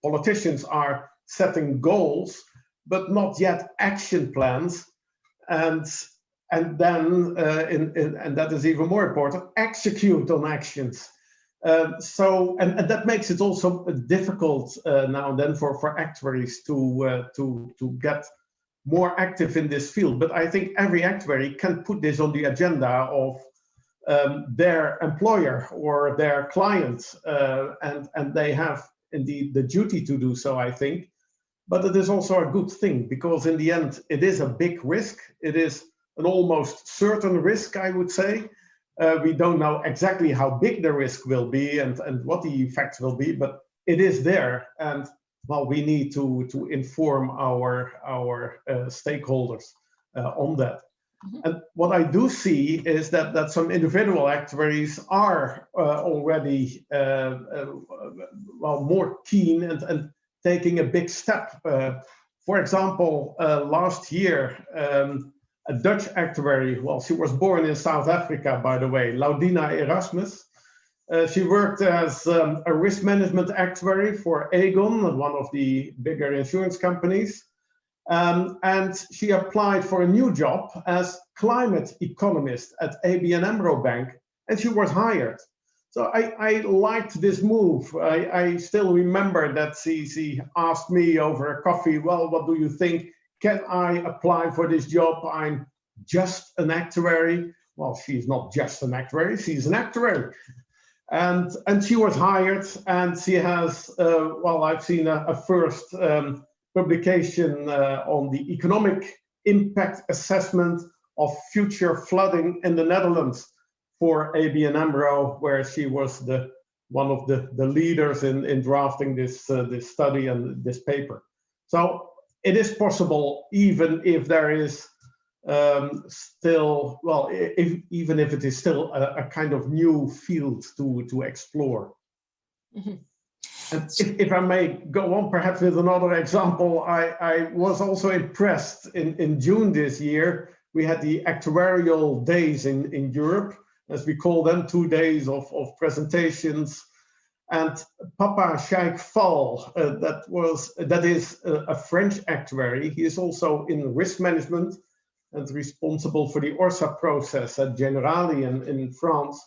politicians are setting goals, but not yet action plans. And then, and that is even more important, execute on actions. So that makes it also difficult now and then for actuaries to get more active in this field. But I think every actuary can put this on the agenda of their employer or their clients, and they have indeed the duty to do so, I think. But it is also a good thing, because in the end, it is a big risk. It is an almost certain risk, I would say. We don't know exactly how big the risk will be and what the effects will be, but it is there. And well, we need to inform our stakeholders on that. Mm-hmm. And what I do see is that some individual actuaries are already well, more keen and taking a big step. For example, last year, a Dutch actuary, well, she was born in South Africa, by the way, Laudina Erasmus. She worked as a risk management actuary for Aegon, one of the bigger insurance companies. And she applied for a new job as climate economist at ABN AMRO Bank, and she was hired. So I liked this move. I still remember that she asked me over a coffee, well, what do you think? Can I apply for this job? I'm just an actuary. Well, she's not just an actuary, she's an actuary. And she was hired, and she has, well, I've seen a first publication on the economic impact assessment of future flooding in the Netherlands for ABN AMRO, where she was one of the leaders in drafting this study and this paper. So it is possible, even if there is still, well, even if it is still a kind of new field to explore. Mm-hmm. And if I may go on perhaps with another example, I was also impressed in June this year. We had the actuarial days in Europe, as we call them, 2 days of presentations. And Papa Sheikh Fall, that is a French actuary. He is also in risk management and responsible for the ORSA process at Generali in France.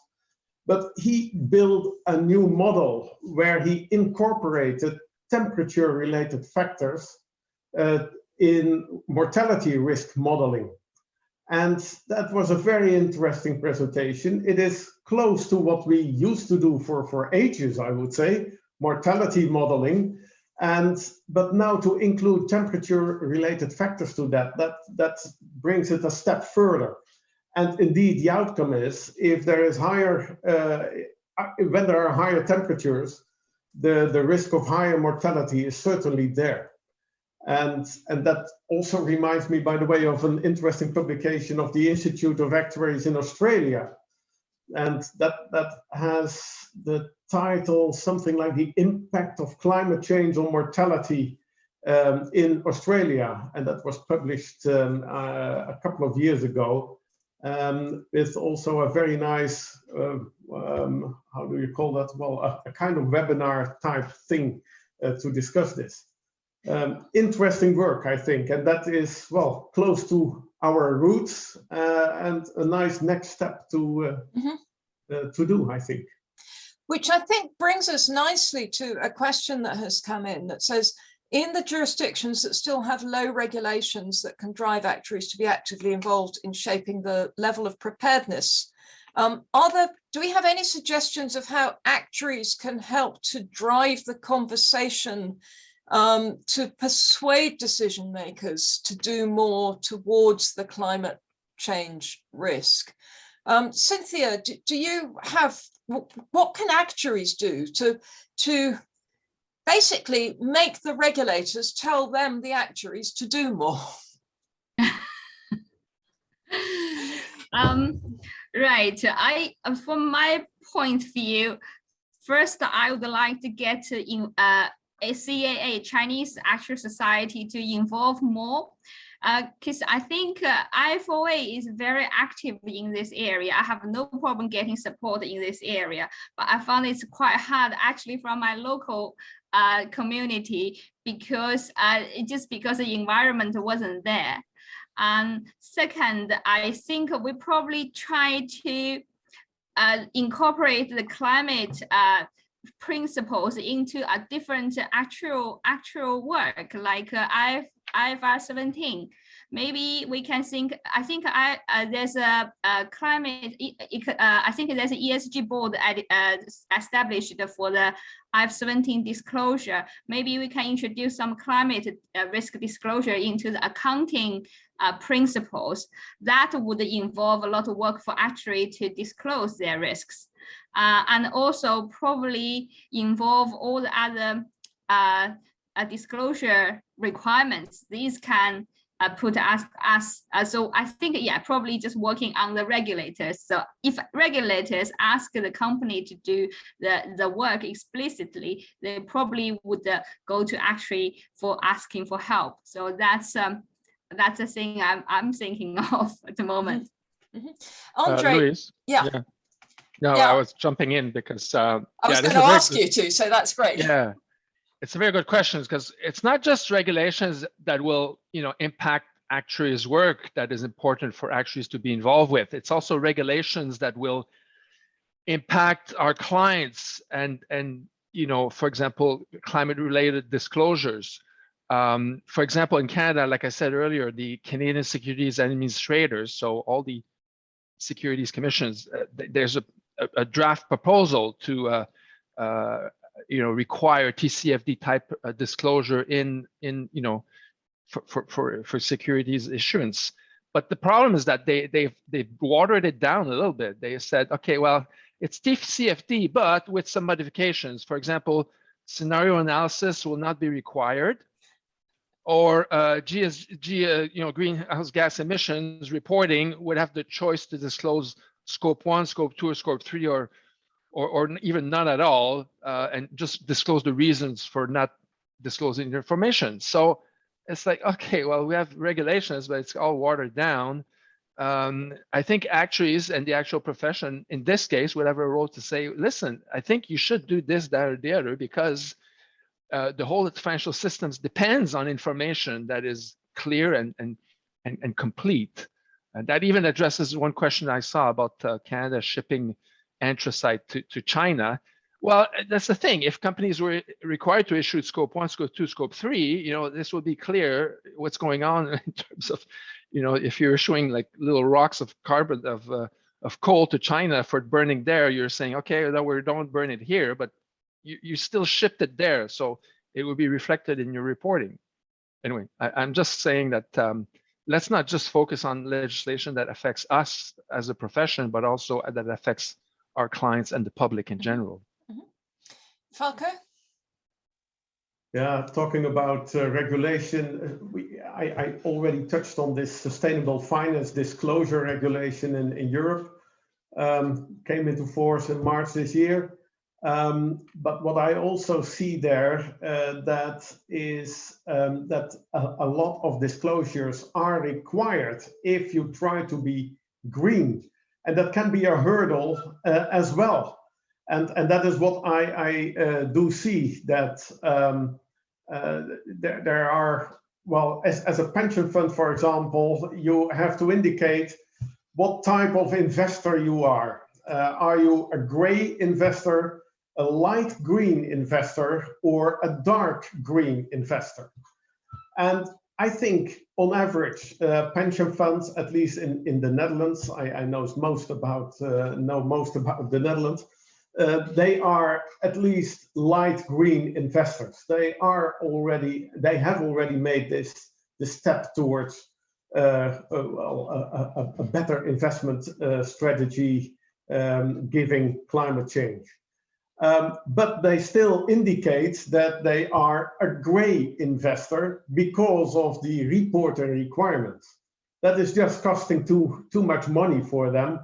But he built a new model where he incorporated temperature-related factors in mortality risk modeling. And that was a very interesting presentation. It is close to what we used to do for ages, I would say, mortality modeling. But now to include temperature-related factors to that brings it a step further. And indeed, the outcome is if there is when there are higher temperatures, the risk of higher mortality is certainly there. And that also reminds me, by the way, of an interesting publication of the Institute of Actuaries in Australia. And that has the title something like The Impact of Climate Change on Mortality in Australia. And that was published a couple of years ago, with also a very nice, how do you call that? Well, a kind of webinar type thing to discuss this. Interesting work, I think, and that is, well, close to our roots and a nice next step to do, I think. Which I think brings us nicely to a question that has come in that says, in the jurisdictions that still have low regulations that can drive actuaries to be actively involved in shaping the level of preparedness, do we have any suggestions of how actuaries can help to drive the conversation to persuade decision makers to do more towards the climate change risk? Cynthia, do you have, what can actuaries do to basically make the regulators tell them, the actuaries, to do more? Right. From my point of view, first I would like to get in CAA, Chinese Actuarial Society, to involve more, because I think IFoA is very active in this area. I have no problem getting support in this area, but I found it's quite hard actually from my local community, because just because the environment wasn't there. And second, I think we probably try to incorporate the climate principles into a different actual work, like IFRS 17. Maybe we can think, I think there's a climate, I think there's an ESG board established for the IFRS 17 disclosure. Maybe we can introduce some climate risk disclosure into the accounting principles. That would involve a lot of work for actuary to disclose their risks. And also probably involve all the other disclosure requirements. These can put us, so I think, yeah, probably just working on the regulators. So if regulators ask the company to do the work explicitly, they probably would go to actuary for asking for help. So that's a thing I'm thinking of at the moment. Andre, Louise, yeah. No, I was jumping in because I was going to ask you to, so that's great. Yeah, it's a very good question, because it's not just regulations that will, impact actuaries' work that is important for actuaries to be involved with. It's also regulations that will impact our clients and for example, climate-related disclosures. For example, in Canada, like I said earlier, the Canadian Securities Administrators, so all the securities commissions, there's a draft proposal to require TCFD type disclosure in for securities issuance. But the problem is that they've watered it down a little bit. They said, okay, well, it's TCFD, but with some modifications. For example, scenario analysis will not be required, or greenhouse gas emissions reporting would have the choice to disclose scope 1, scope 2, or scope 3, or even none at all, and just disclose the reasons for not disclosing the information. So it's like, okay, well, we have regulations, but it's all watered down. I think actuaries and the actual profession in this case would have a role to say, listen, I think you should do this, that, or the other, because the whole financial systems depends on information that is clear and complete. And that even addresses one question I saw about Canada shipping anthracite to China. Well, that's the thing. If companies were required to issue scope 1, scope 2, scope 3, this would be clear what's going on in terms of, if you're issuing like little rocks of carbon of coal to China for burning there, you're saying, okay, no, we don't burn it here, but you still shipped it there, so it will be reflected in your reporting. Anyway, I'm just saying that let's not just focus on legislation that affects us as a profession, but also that affects our clients and the public in general. Falco? Yeah, talking about regulation, I already touched on this sustainable finance disclosure regulation in Europe, came into force in March this year. But what I also see there that is that a lot of disclosures are required if you try to be green, and that can be a hurdle as well. And that is what I do see, that there are, well, as a pension fund, for example, you have to indicate what type of investor you are. Are you a gray investor, a light green investor, or a dark green investor? And I think on average, pension funds, at least in the Netherlands, I know most about the Netherlands, they are at least light green investors. They have already made this step towards a better investment strategy, giving climate change. But they still indicate that they are a gray investor because of the reporting requirements. That is just costing too much money for them.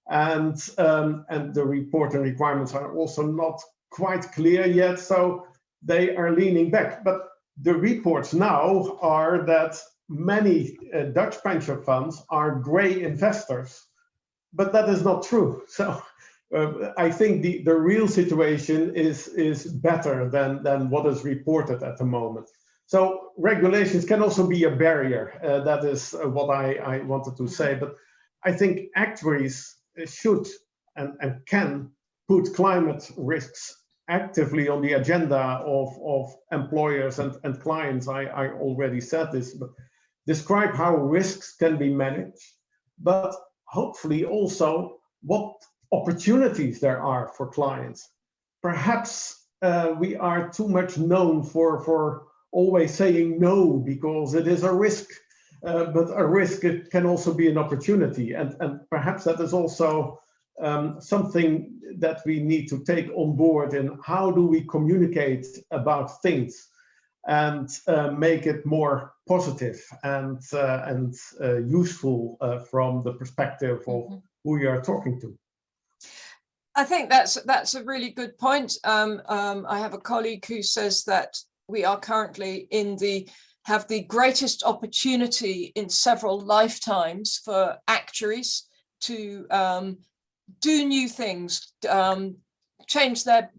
And the reporting requirements are also not quite clear yet, so they are leaning back. But the reports now are that many Dutch pension funds are gray investors, but that is not true. So I think the real situation is better than what is reported at the moment. So regulations can also be a barrier. That is what I wanted to say. But I think actuaries should and can put climate risks actively on the agenda of employers and clients. I already said this, but describe how risks can be managed, but hopefully also what opportunities there are for clients. Perhaps we are too much known for always saying no because it is a risk. But a risk, it can also be an opportunity, and perhaps that is also something that we need to take on board in how do we communicate about things and make it more positive and useful from the perspective of who you are talking to. I think that's a really good point. I have a colleague who says that we are currently have the greatest opportunity in several lifetimes for actuaries to do new things, change their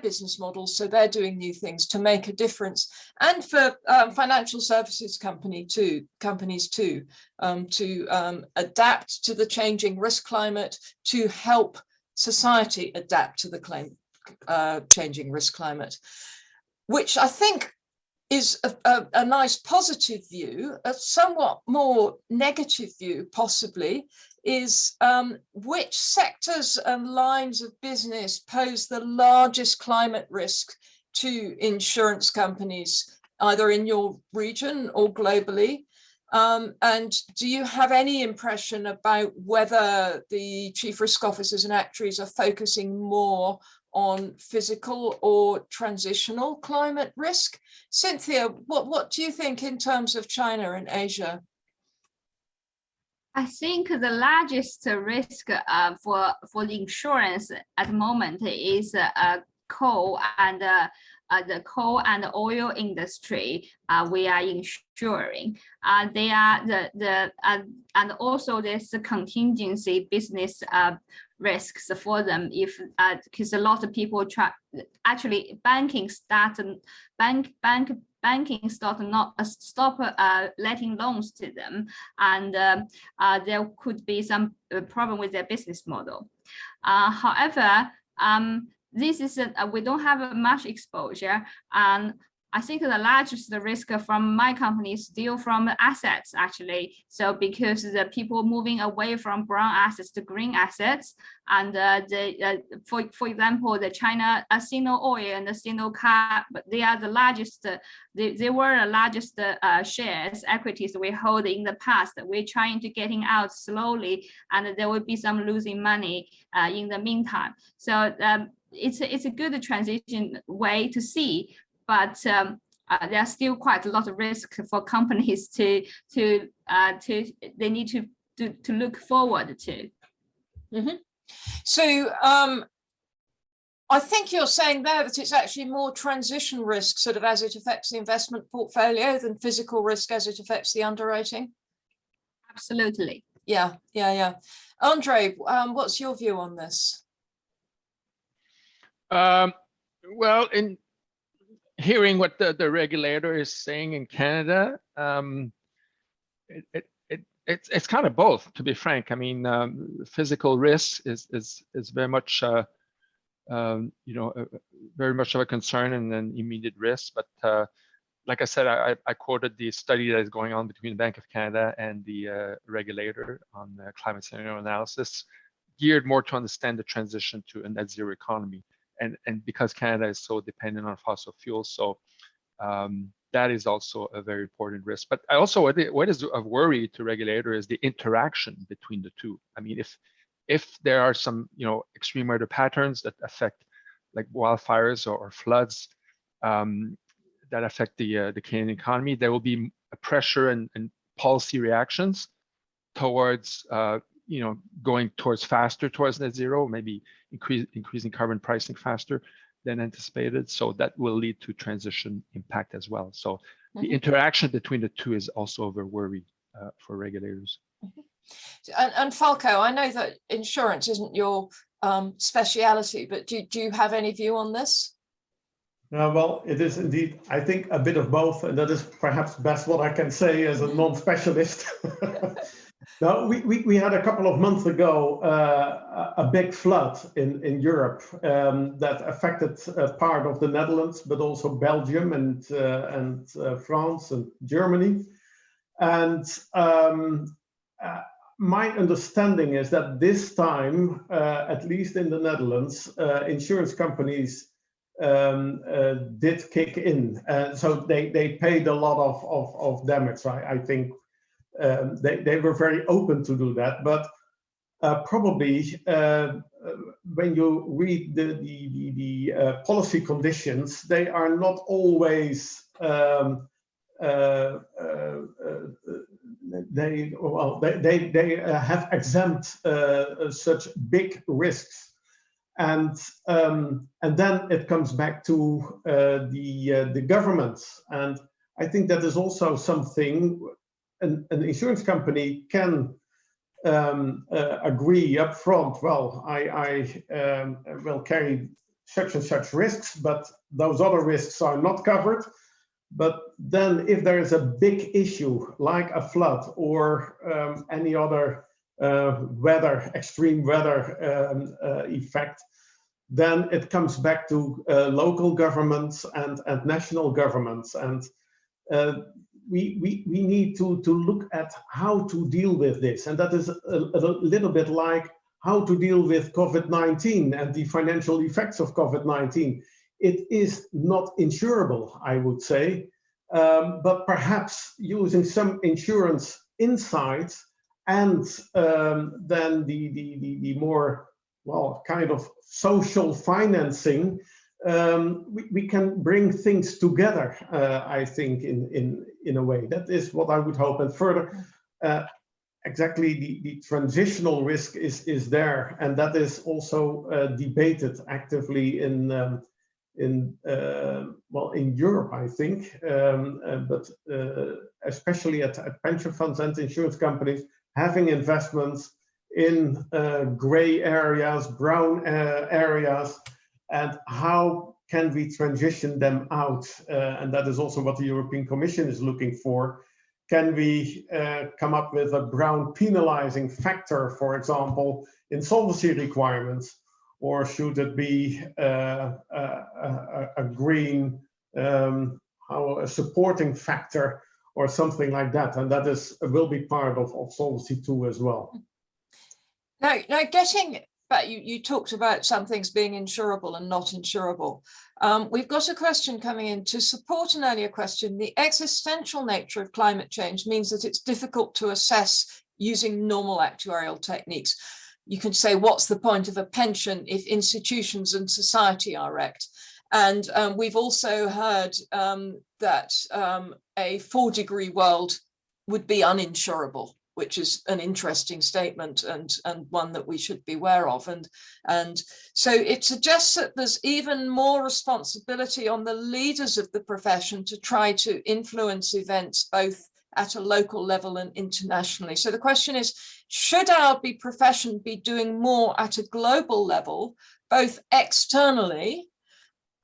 business models, so they're doing new things to make a difference, and for financial services companies too, to adapt to the changing risk climate, to help society adapt to the changing risk climate, which I think is a nice positive view. A somewhat more negative view possibly is which sectors and lines of business pose the largest climate risk to insurance companies, either in your region or globally. And do you have any impression about whether the chief risk officers and actuaries are focusing more on physical or transitional climate risk? Cynthia, what do you think in terms of China and Asia? I think the largest risk for the insurance at the moment is coal and the coal and oil industry. We are insuring. They are and also there's a contingency business risks for them if because a lot of people actually banking stop letting loans to them, and there could be some problem with their business model. However, this is we don't have much exposure, and I think the largest risk from my company is still from assets, actually. So because the people moving away from brown assets to green assets, and for example, the China Sino Oil and the Sino Car, but they are the largest. They were the largest shares equities we hold in the past. We're trying to getting out slowly, and there will be some losing money in the meantime. So it's a good transition way to see. But there's still quite a lot of risk for companies they need to look forward to. Mm-hmm. So I think you're saying there that it's actually more transition risk, sort of as it affects the investment portfolio, than physical risk as it affects the underwriting. Absolutely. Yeah. Andre, what's your view on this? Well, in hearing what the regulator is saying in Canada, it's kind of both, to be frank. I mean, physical risk is very much very much of a concern and an immediate risk. But like I said, I quoted the study that is going on between the Bank of Canada and the regulator on climate scenario analysis, geared more to understand the transition to a net zero economy. And because Canada is so dependent on fossil fuels, so that is also a very important risk. But also, what is of worry to regulator is the interaction between the two. I mean, if there are some extreme weather patterns that affect, like wildfires or floods, that affect the Canadian economy, there will be a pressure and policy reactions towards going faster towards net zero, maybe increasing carbon pricing faster than anticipated. So that will lead to transition impact as well. So the interaction between the two is also of a worry for regulators. And Falco, I know that insurance isn't your speciality, but do you have any view on this? Well, it is indeed, I think, a bit of both, and that is perhaps best what I can say as a non-specialist. Now, we had a couple of months ago a big flood in Europe that affected part of the Netherlands, but also Belgium and France and Germany. And my understanding is that this time, at least in the Netherlands, insurance companies did kick in. So they paid a lot of damage. I think they were very open to do that, but probably when you read the policy conditions, they are not always they have exempt such big risks. And then it comes back to the governments, and I think that is also something an insurance company can agree up front. Well, I will carry such and such risks, but those other risks are not covered. But then, if there is a big issue like a flood or any other extreme weather effect, then it comes back to local governments and national governments, and we need to look at how to deal with this, and that is a little bit like how to deal with COVID-19 and the financial effects of COVID-19. It is not insurable, I would say, but perhaps using some insurance insights and then the more, well, kind of social financing, we can bring things together, I think, in a way. That is what I would hope. And further, exactly, the transitional risk is there, and that is also debated actively in Europe, I think, but especially at pension funds and insurance companies, having investments in gray areas, brown areas, and how can we transition them out? And that is also what the European Commission is looking for. Can we come up with a brown penalizing factor, for example, in solvency requirements? Or should it be a green, how a supporting factor or something like that. And that will be part of Solvency II as well. Now getting back, you talked about some things being insurable and not insurable. We've got a question coming in to support an earlier question. The existential nature of climate change means that it's difficult to assess using normal actuarial techniques. You can say, what's the point of a pension if institutions and society are wrecked? And we've also heard that a 4-degree world would be uninsurable, which is an interesting statement and one that we should be aware of. And so it suggests that there's even more responsibility on the leaders of the profession to try to influence events both at a local level and internationally. So the question is, should our profession be doing more at a global level, both externally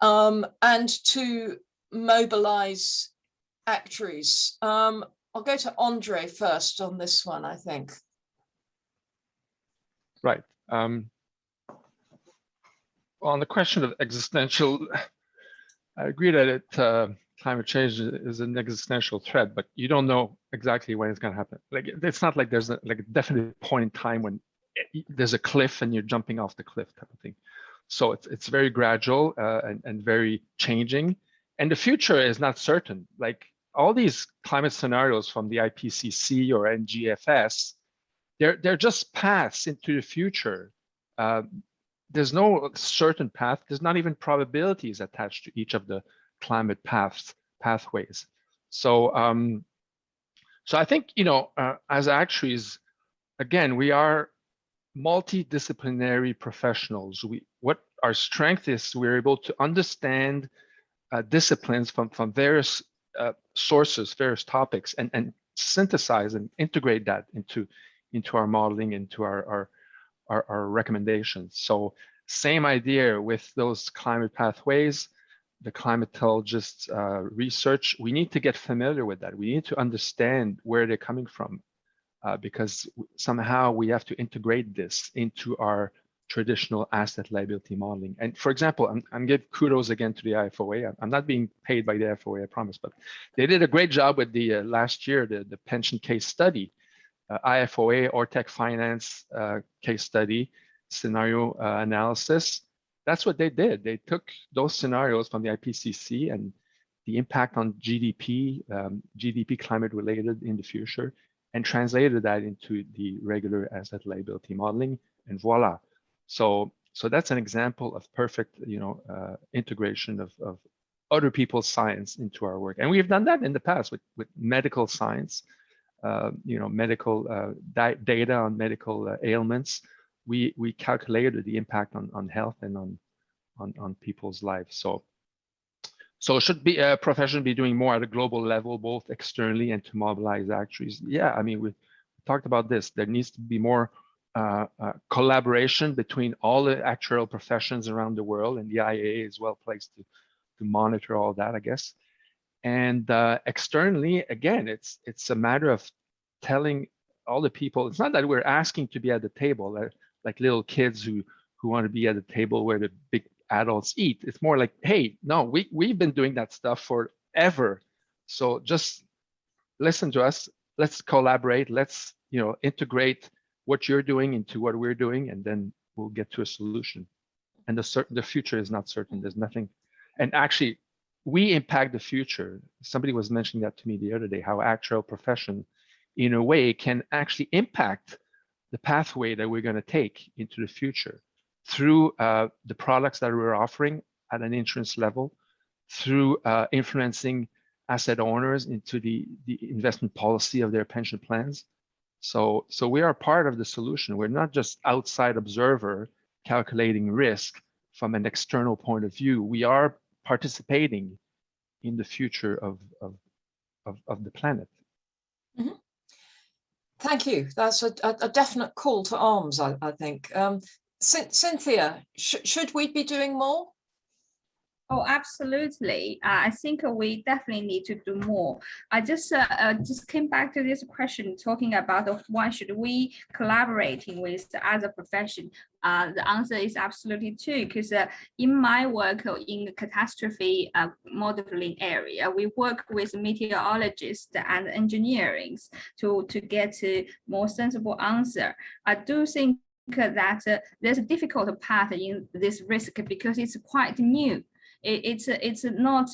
and to mobilize actuaries? I'll go to Andre first on this one, I think. Right. On the question of existential, I agree that climate change is an existential threat, but you don't know exactly when it's going to happen. Like, it's not like there's a definite point in time when there's a cliff and you're jumping off the cliff type of thing. So it's very gradual and very changing, and the future is not certain. Like, all these climate scenarios from the IPCC or NGFS, they're just paths into the future. There's no certain path. There's not even probabilities attached to each of the climate pathways. So I think, as actuaries, again, we are multidisciplinary professionals. What our strength is, we're able to understand disciplines from various sources, various topics, and synthesize and integrate that into our modeling, into our recommendations. So same idea with those climate pathways, the climatologists' research. We need to get familiar with that. We need to understand where they're coming from, because somehow we have to integrate this into our traditional asset liability modeling. And for example, I'm giving kudos again to the IFoA. I'm not being paid by the IFoA, I promise, but they did a great job with the last year, the pension case study, IFoA or tech finance case study, scenario analysis. That's what they did. They took those scenarios from the IPCC and the impact on GDP, GDP climate related in the future, and translated that into the regular asset liability modeling, and voila. So that's an example of perfect, integration of other people's science into our work. And we've done that in the past with medical science, medical data on medical ailments. We calculated the impact on health and on people's lives. So should be a profession be doing more at a global level, both externally and to mobilize actuaries? Yeah, I mean, we talked about this. There needs to be more collaboration between all the actuarial professions around the world, and the IAA is well placed to monitor all that, I guess. And externally, again, it's a matter of telling all the people. It's not that we're asking to be at the table, like little kids who want to be at the table where the big adults eat. It's more like, hey, no, we've been doing that stuff forever. So just listen to us. Let's collaborate. Let's integrate what you're doing into what we're doing, and then we'll get to a solution. And the future is not certain. There's nothing. And actually, we impact the future. Somebody was mentioning that to me the other day, how actuarial profession, in a way, can actually impact the pathway that we're going to take into the future through the products that we're offering at an insurance level, through influencing asset owners into the investment policy of their pension plans. So we are part of the solution. We're not just outside observer calculating risk from an external point of view. We are participating in the future of the planet. Mm-hmm. Thank you. That's a definite call to arms, I think. Cynthia, should we be doing more? Oh, absolutely. I think we definitely need to do more. I just came back to this question talking about why should we collaborating with other profession. The answer is absolutely true, because in my work in the catastrophe modeling area, we work with meteorologists and engineers to get a more sensible answer. I do think that there's a difficult part in this risk because it's quite new. It's not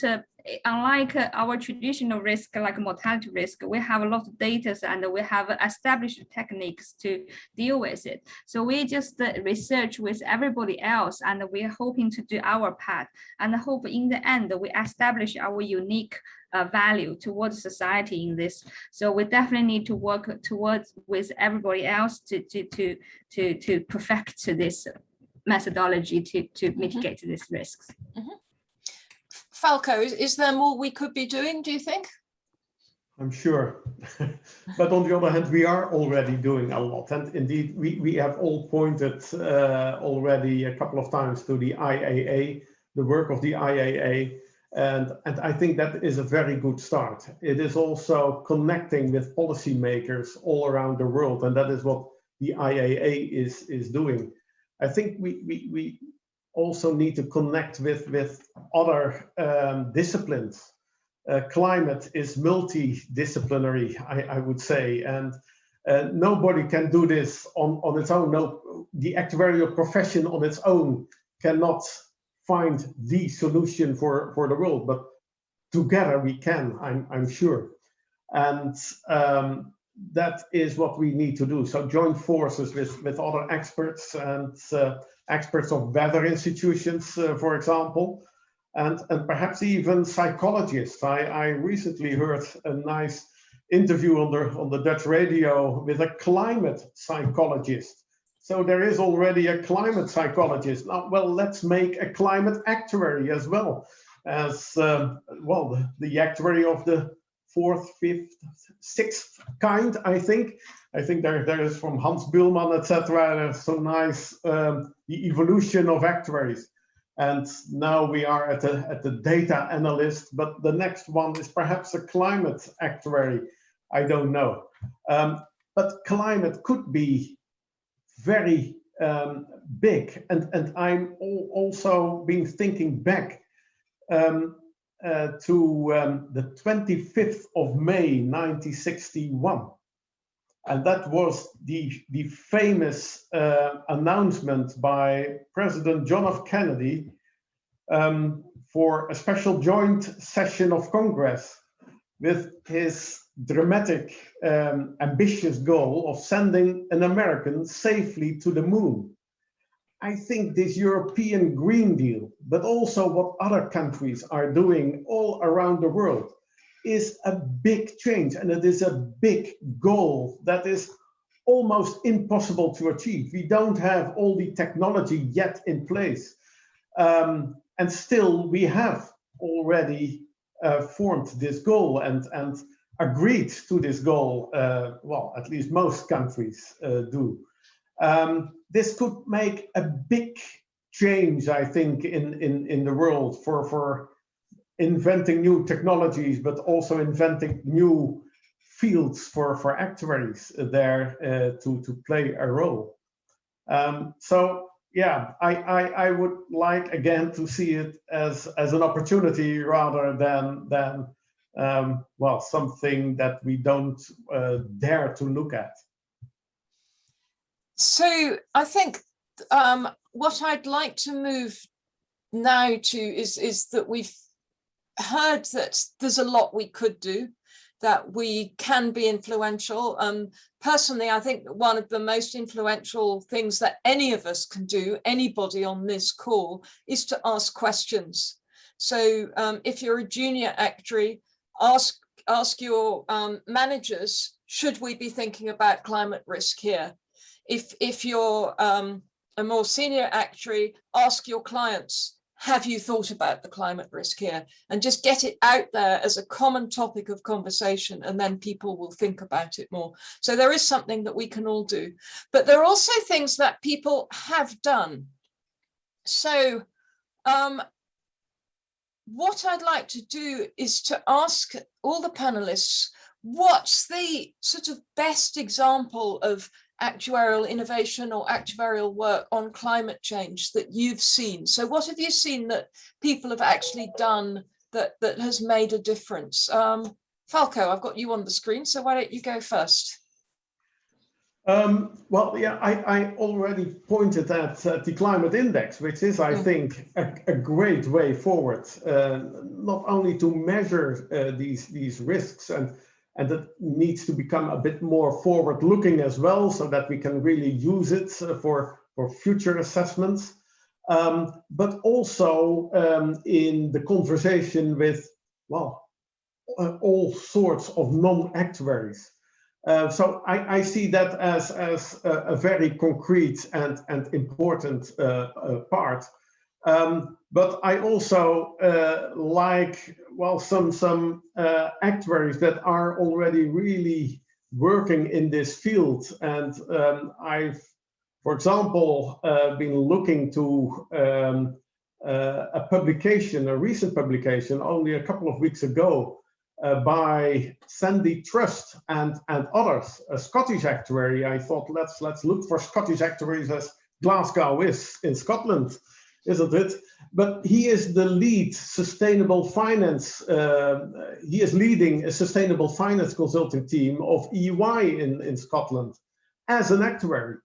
unlike our traditional risk like mortality risk. We have a lot of data and we have established techniques to deal with it. So we just research with everybody else, and we're hoping to do our part, and hope in the end we establish our unique value towards society in this. So we definitely need to work towards with everybody else to perfect this methodology to mitigate these risks. Falco, is there more we could be doing, do you think? I'm sure. But on the other hand, we are already doing a lot. And indeed, we have all pointed already a couple of times to the IAA, the work of the IAA. And I think that is a very good start. It is also connecting with policymakers all around the world. And that is what the IAA is doing. I think we also need to connect with other disciplines. Climate is multidisciplinary, I would say, and nobody can do this on its own. No, the actuarial profession on its own cannot find the solution for the world, but together we can, I'm sure. And that is what we need to do. So join forces with other experts and experts of weather institutions, for example, and perhaps even psychologists. I recently heard a nice interview on the Dutch radio with a climate psychologist. So there is already a climate psychologist. Now, well, let's make a climate actuary as well as, well, the actuary of the fourth, fifth, sixth kind, I think. I think there is from Hans Buhlmann, etc. There's so nice, the evolution of actuaries. And now we are at the data analyst, but the next one is perhaps a climate actuary. I don't know. But climate could be very big. And I'm also been thinking back to the 25th of May, 1961. And that was the famous announcement by President John F. Kennedy for a special joint session of Congress with his dramatic, ambitious goal of sending an American safely to the moon. I think this European Green Deal, but also what other countries are doing all around the world, is a big change, and it is a big goal that is almost impossible to achieve. We don't have all the technology yet in place, and still we have already formed this goal and agreed to this goal. Well, at least most countries do. This could make a big change, I think, in the world for inventing new technologies, but also inventing new fields for actuaries there to play a role. So yeah, I would like again to see it as an opportunity rather than well, something that we don't dare to look at. So I think what I'd like to move now to is that we've heard that there's a lot we could do, that we can be influential. Personally, I think that one of the most influential things that any of us can do, anybody on this call, is to ask questions. So if you're a junior actuary, ask your managers, should we be thinking about climate risk here? If you're a more senior actuary, ask your clients, have you thought about the climate risk here? And just get it out there as a common topic of conversation, and then people will think about it more. So there is something that we can all do. But there are also things that people have done. So what I'd like to do is to ask all the panelists, what's the sort of best example of actuarial innovation or actuarial work on climate change that you've seen? So what have you seen that people have actually done that has made a difference? Falco, I've got you on the screen, so why don't you go first? Well, yeah, I already pointed at the climate index, which is, I think, a great way forward, not only to measure these risks, and it needs to become a bit more forward-looking as well, so that we can really use it for future assessments, but also in the conversation with, well, all sorts of non-actuaries. So I see that as a very concrete and important part. But I also like, well, some actuaries that are already really working in this field. And I've, for example, been looking to a publication, a recent publication, only a couple of weeks ago, by Sandy Trust and others, a Scottish actuary. I thought, let's look for Scottish actuaries, as Glasgow is in Scotland, isn't it? But he is the lead sustainable finance. He is leading a sustainable finance consulting team of EY in Scotland as an actuary,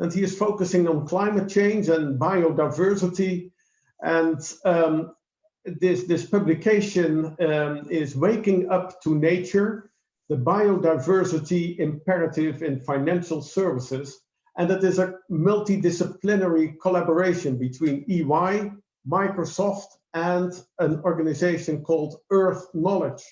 and he is focusing on climate change and biodiversity. And this publication is Waking Up to Nature, the Biodiversity Imperative in Financial Services. And it is a multidisciplinary collaboration between EY, Microsoft, and an organization called Earth Knowledge.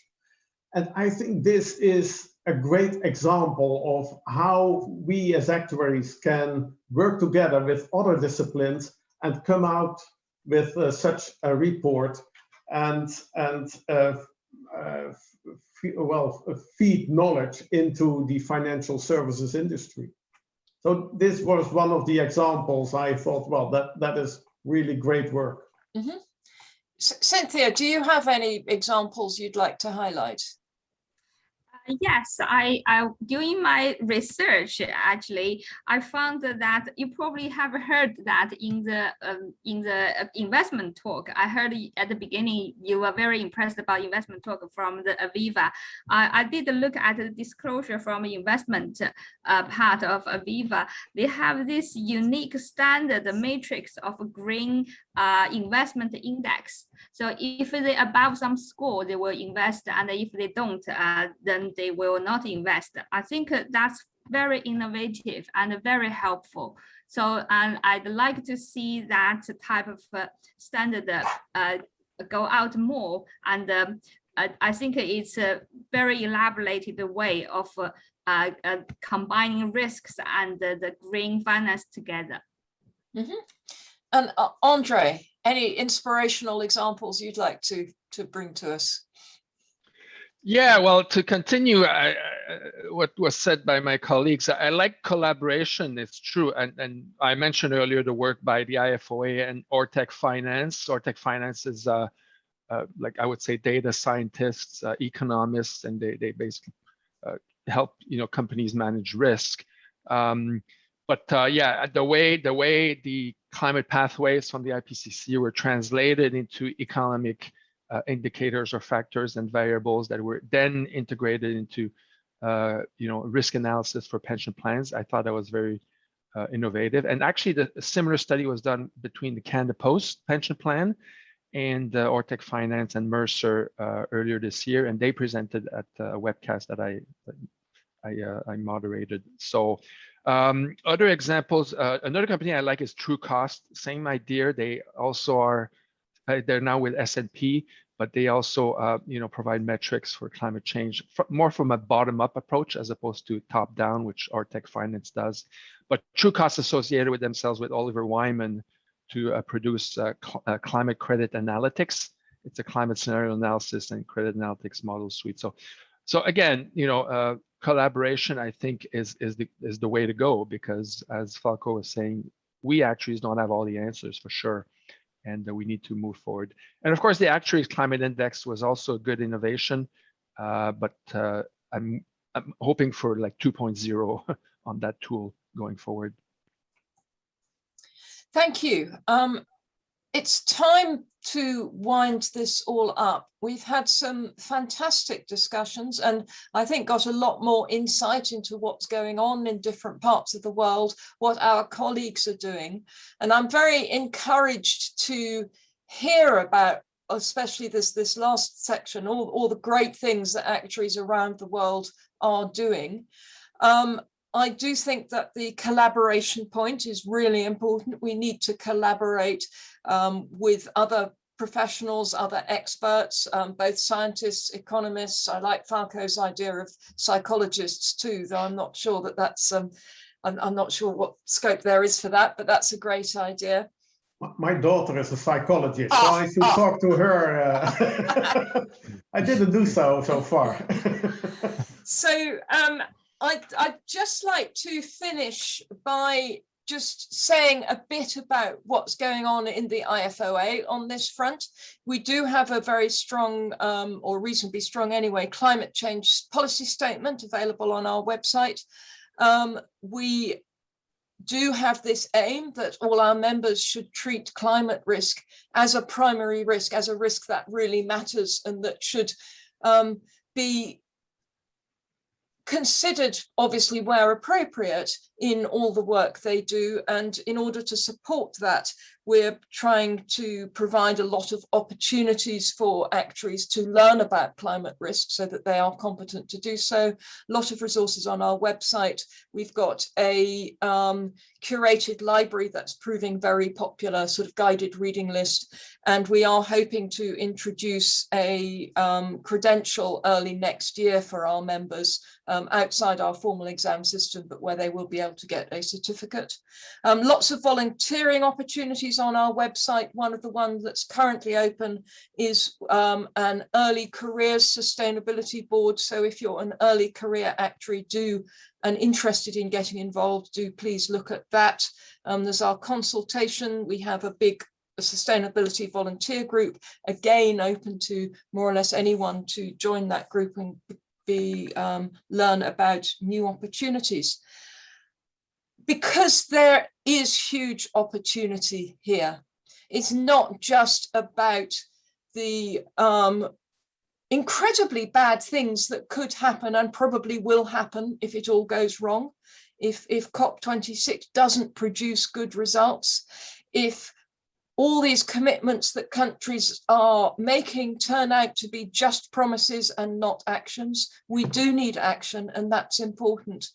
And I think this is a great example of how we as actuaries can work together with other disciplines and come out with such a report and feed knowledge into the financial services industry. So this was one of the examples. I thought, well, that is really great work. Mm-hmm. Cynthia, do you have any examples you'd like to highlight? Yes, I doing my research, actually, I found that you probably have heard that in the investment talk. I heard at the beginning you were very impressed about investment talk from the Aviva. I did look at the disclosure from investment part of Aviva. They have this unique standard matrix of green investment index. So if they above some score, they will invest, and if they don't, then they will not invest. I think that's very innovative and very helpful. So, and I'd like to see that type of standard go out more. And I think it's a very elaborated way of combining risks and the green finance together. Mm-hmm. And Andre, any inspirational examples you'd like to bring to us? Yeah, well, to continue what was said by my colleagues, I like collaboration. It's true, and I mentioned earlier the work by the IFoA and Ortec Finance. Ortec Finance is like I would say data scientists, economists, and they basically help companies manage risk. Yeah, the way the climate pathways from the IPCC were translated into economic indicators or factors and variables that were then integrated into risk analysis for pension plans, I thought that was very innovative. And actually, a similar study was done between the Canada Post pension plan and Ortec Finance and Mercer earlier this year, and they presented at a webcast that I moderated. So other examples, another company I like is TrueCost. Same idea. They also are, they're now with S&P, but they also provide metrics for climate change, more from a bottom-up approach as opposed to top-down, which Ortec Finance does. But TrueCost associated with themselves with Oliver Wyman to produce climate credit analytics. It's a climate scenario analysis and credit analytics model suite. So again, collaboration, I think, is the way to go, because as Falco was saying, we actually don't have all the answers for sure. and we need to move forward. And of course, the Actuaries Climate Index was also a good innovation, but I'm hoping for like 2.0 on that tool going forward. Thank you. It's time to wind this all up. We've had some fantastic discussions and I think got a lot more insight into what's going on in different parts of the world, what our colleagues are doing. And I'm very encouraged to hear about, especially this last section, all the great things that actuaries around the world are doing. I do think that the collaboration point is really important. We need to collaborate with other professionals, other experts, both scientists, economists. I like Falco's idea of psychologists too, though I'm not sure that that's, I'm not sure what scope there is for that, but that's a great idea. My daughter is a psychologist, so I should talk to her. I didn't do so far. So I'd just like to finish by just saying a bit about what's going on in the IFoA on this front. We do have a very strong, or reasonably strong anyway, climate change policy statement available on our website. We do have this aim that all our members should treat climate risk as a primary risk, as a risk that really matters and that should be considered, obviously, where appropriate in all the work they do. And in order to support that, we're trying to provide a lot of opportunities for actuaries to learn about climate risk so that they are competent to do so. A lot of resources on our website. We've got a curated library that's proving very popular, sort of guided reading list. And we are hoping to introduce a credential early next year for our members outside our formal exam system, but where they will be able to get a certificate. Lots of volunteering opportunities on our website. One of the ones that's currently open is an early careers sustainability board. So if you're an early career actuary and interested in getting involved, do please look at that. There's our consultation. We have a big sustainability volunteer group, again open to more or less anyone to join that group and learn about new opportunities. Because there is huge opportunity here. It's not just about the incredibly bad things that could happen and probably will happen if it all goes wrong. If COP26 doesn't produce good results, if all these commitments that countries are making turn out to be just promises and not actions, we do need action, and that's important.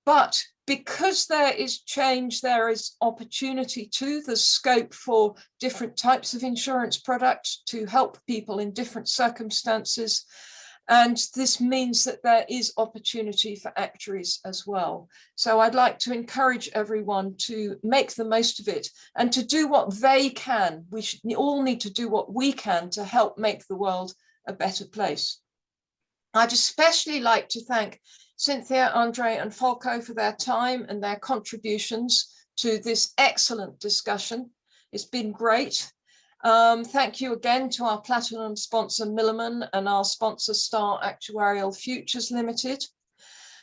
But because there is change, there is opportunity too. There's scope for different types of insurance products to help people in different circumstances. And this means that there is opportunity for actuaries as well. So I'd like to encourage everyone to make the most of it and to do what they can. We should all need to do what we can to help make the world a better place. I'd especially like to thank Cynthia, Andre, and Falco for their time and their contributions to this excellent discussion. It's been great. Thank you again to our platinum sponsor Milliman and our sponsor Star Actuarial Futures Limited.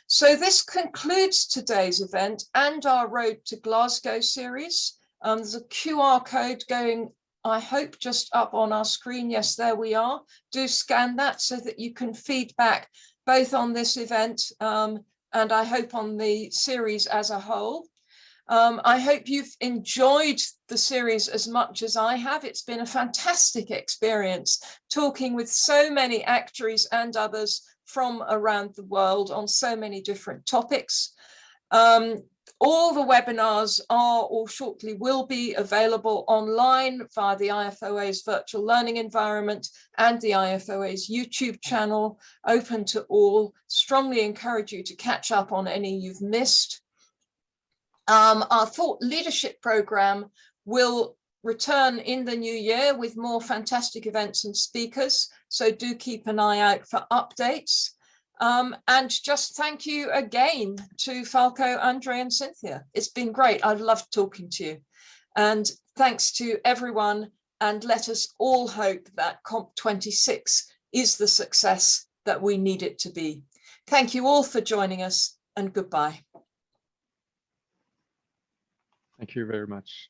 So this concludes today's event and our Road to Glasgow series. There's a QR code going, I hope, just up on our screen. Yes, there we are. Do scan that so that you can feedback both on this event and I hope on the series as a whole. I hope you've enjoyed the series as much as I have. It's been a fantastic experience talking with so many actuaries and others from around the world on so many different topics. All the webinars are or shortly will be available online via the IFoA's virtual learning environment and the IFoA's YouTube channel, open to all. Strongly encourage you to catch up on any you've missed. Our Thought Leadership Programme will return in the new year with more fantastic events and speakers, so do keep an eye out for updates. And just thank you again to Falco, Andre, and Cynthia. It's been great. I've loved talking to you. And thanks to everyone and let us all hope that COP26 is the success that we need it to be. Thank you all for joining us, and goodbye. Thank you very much.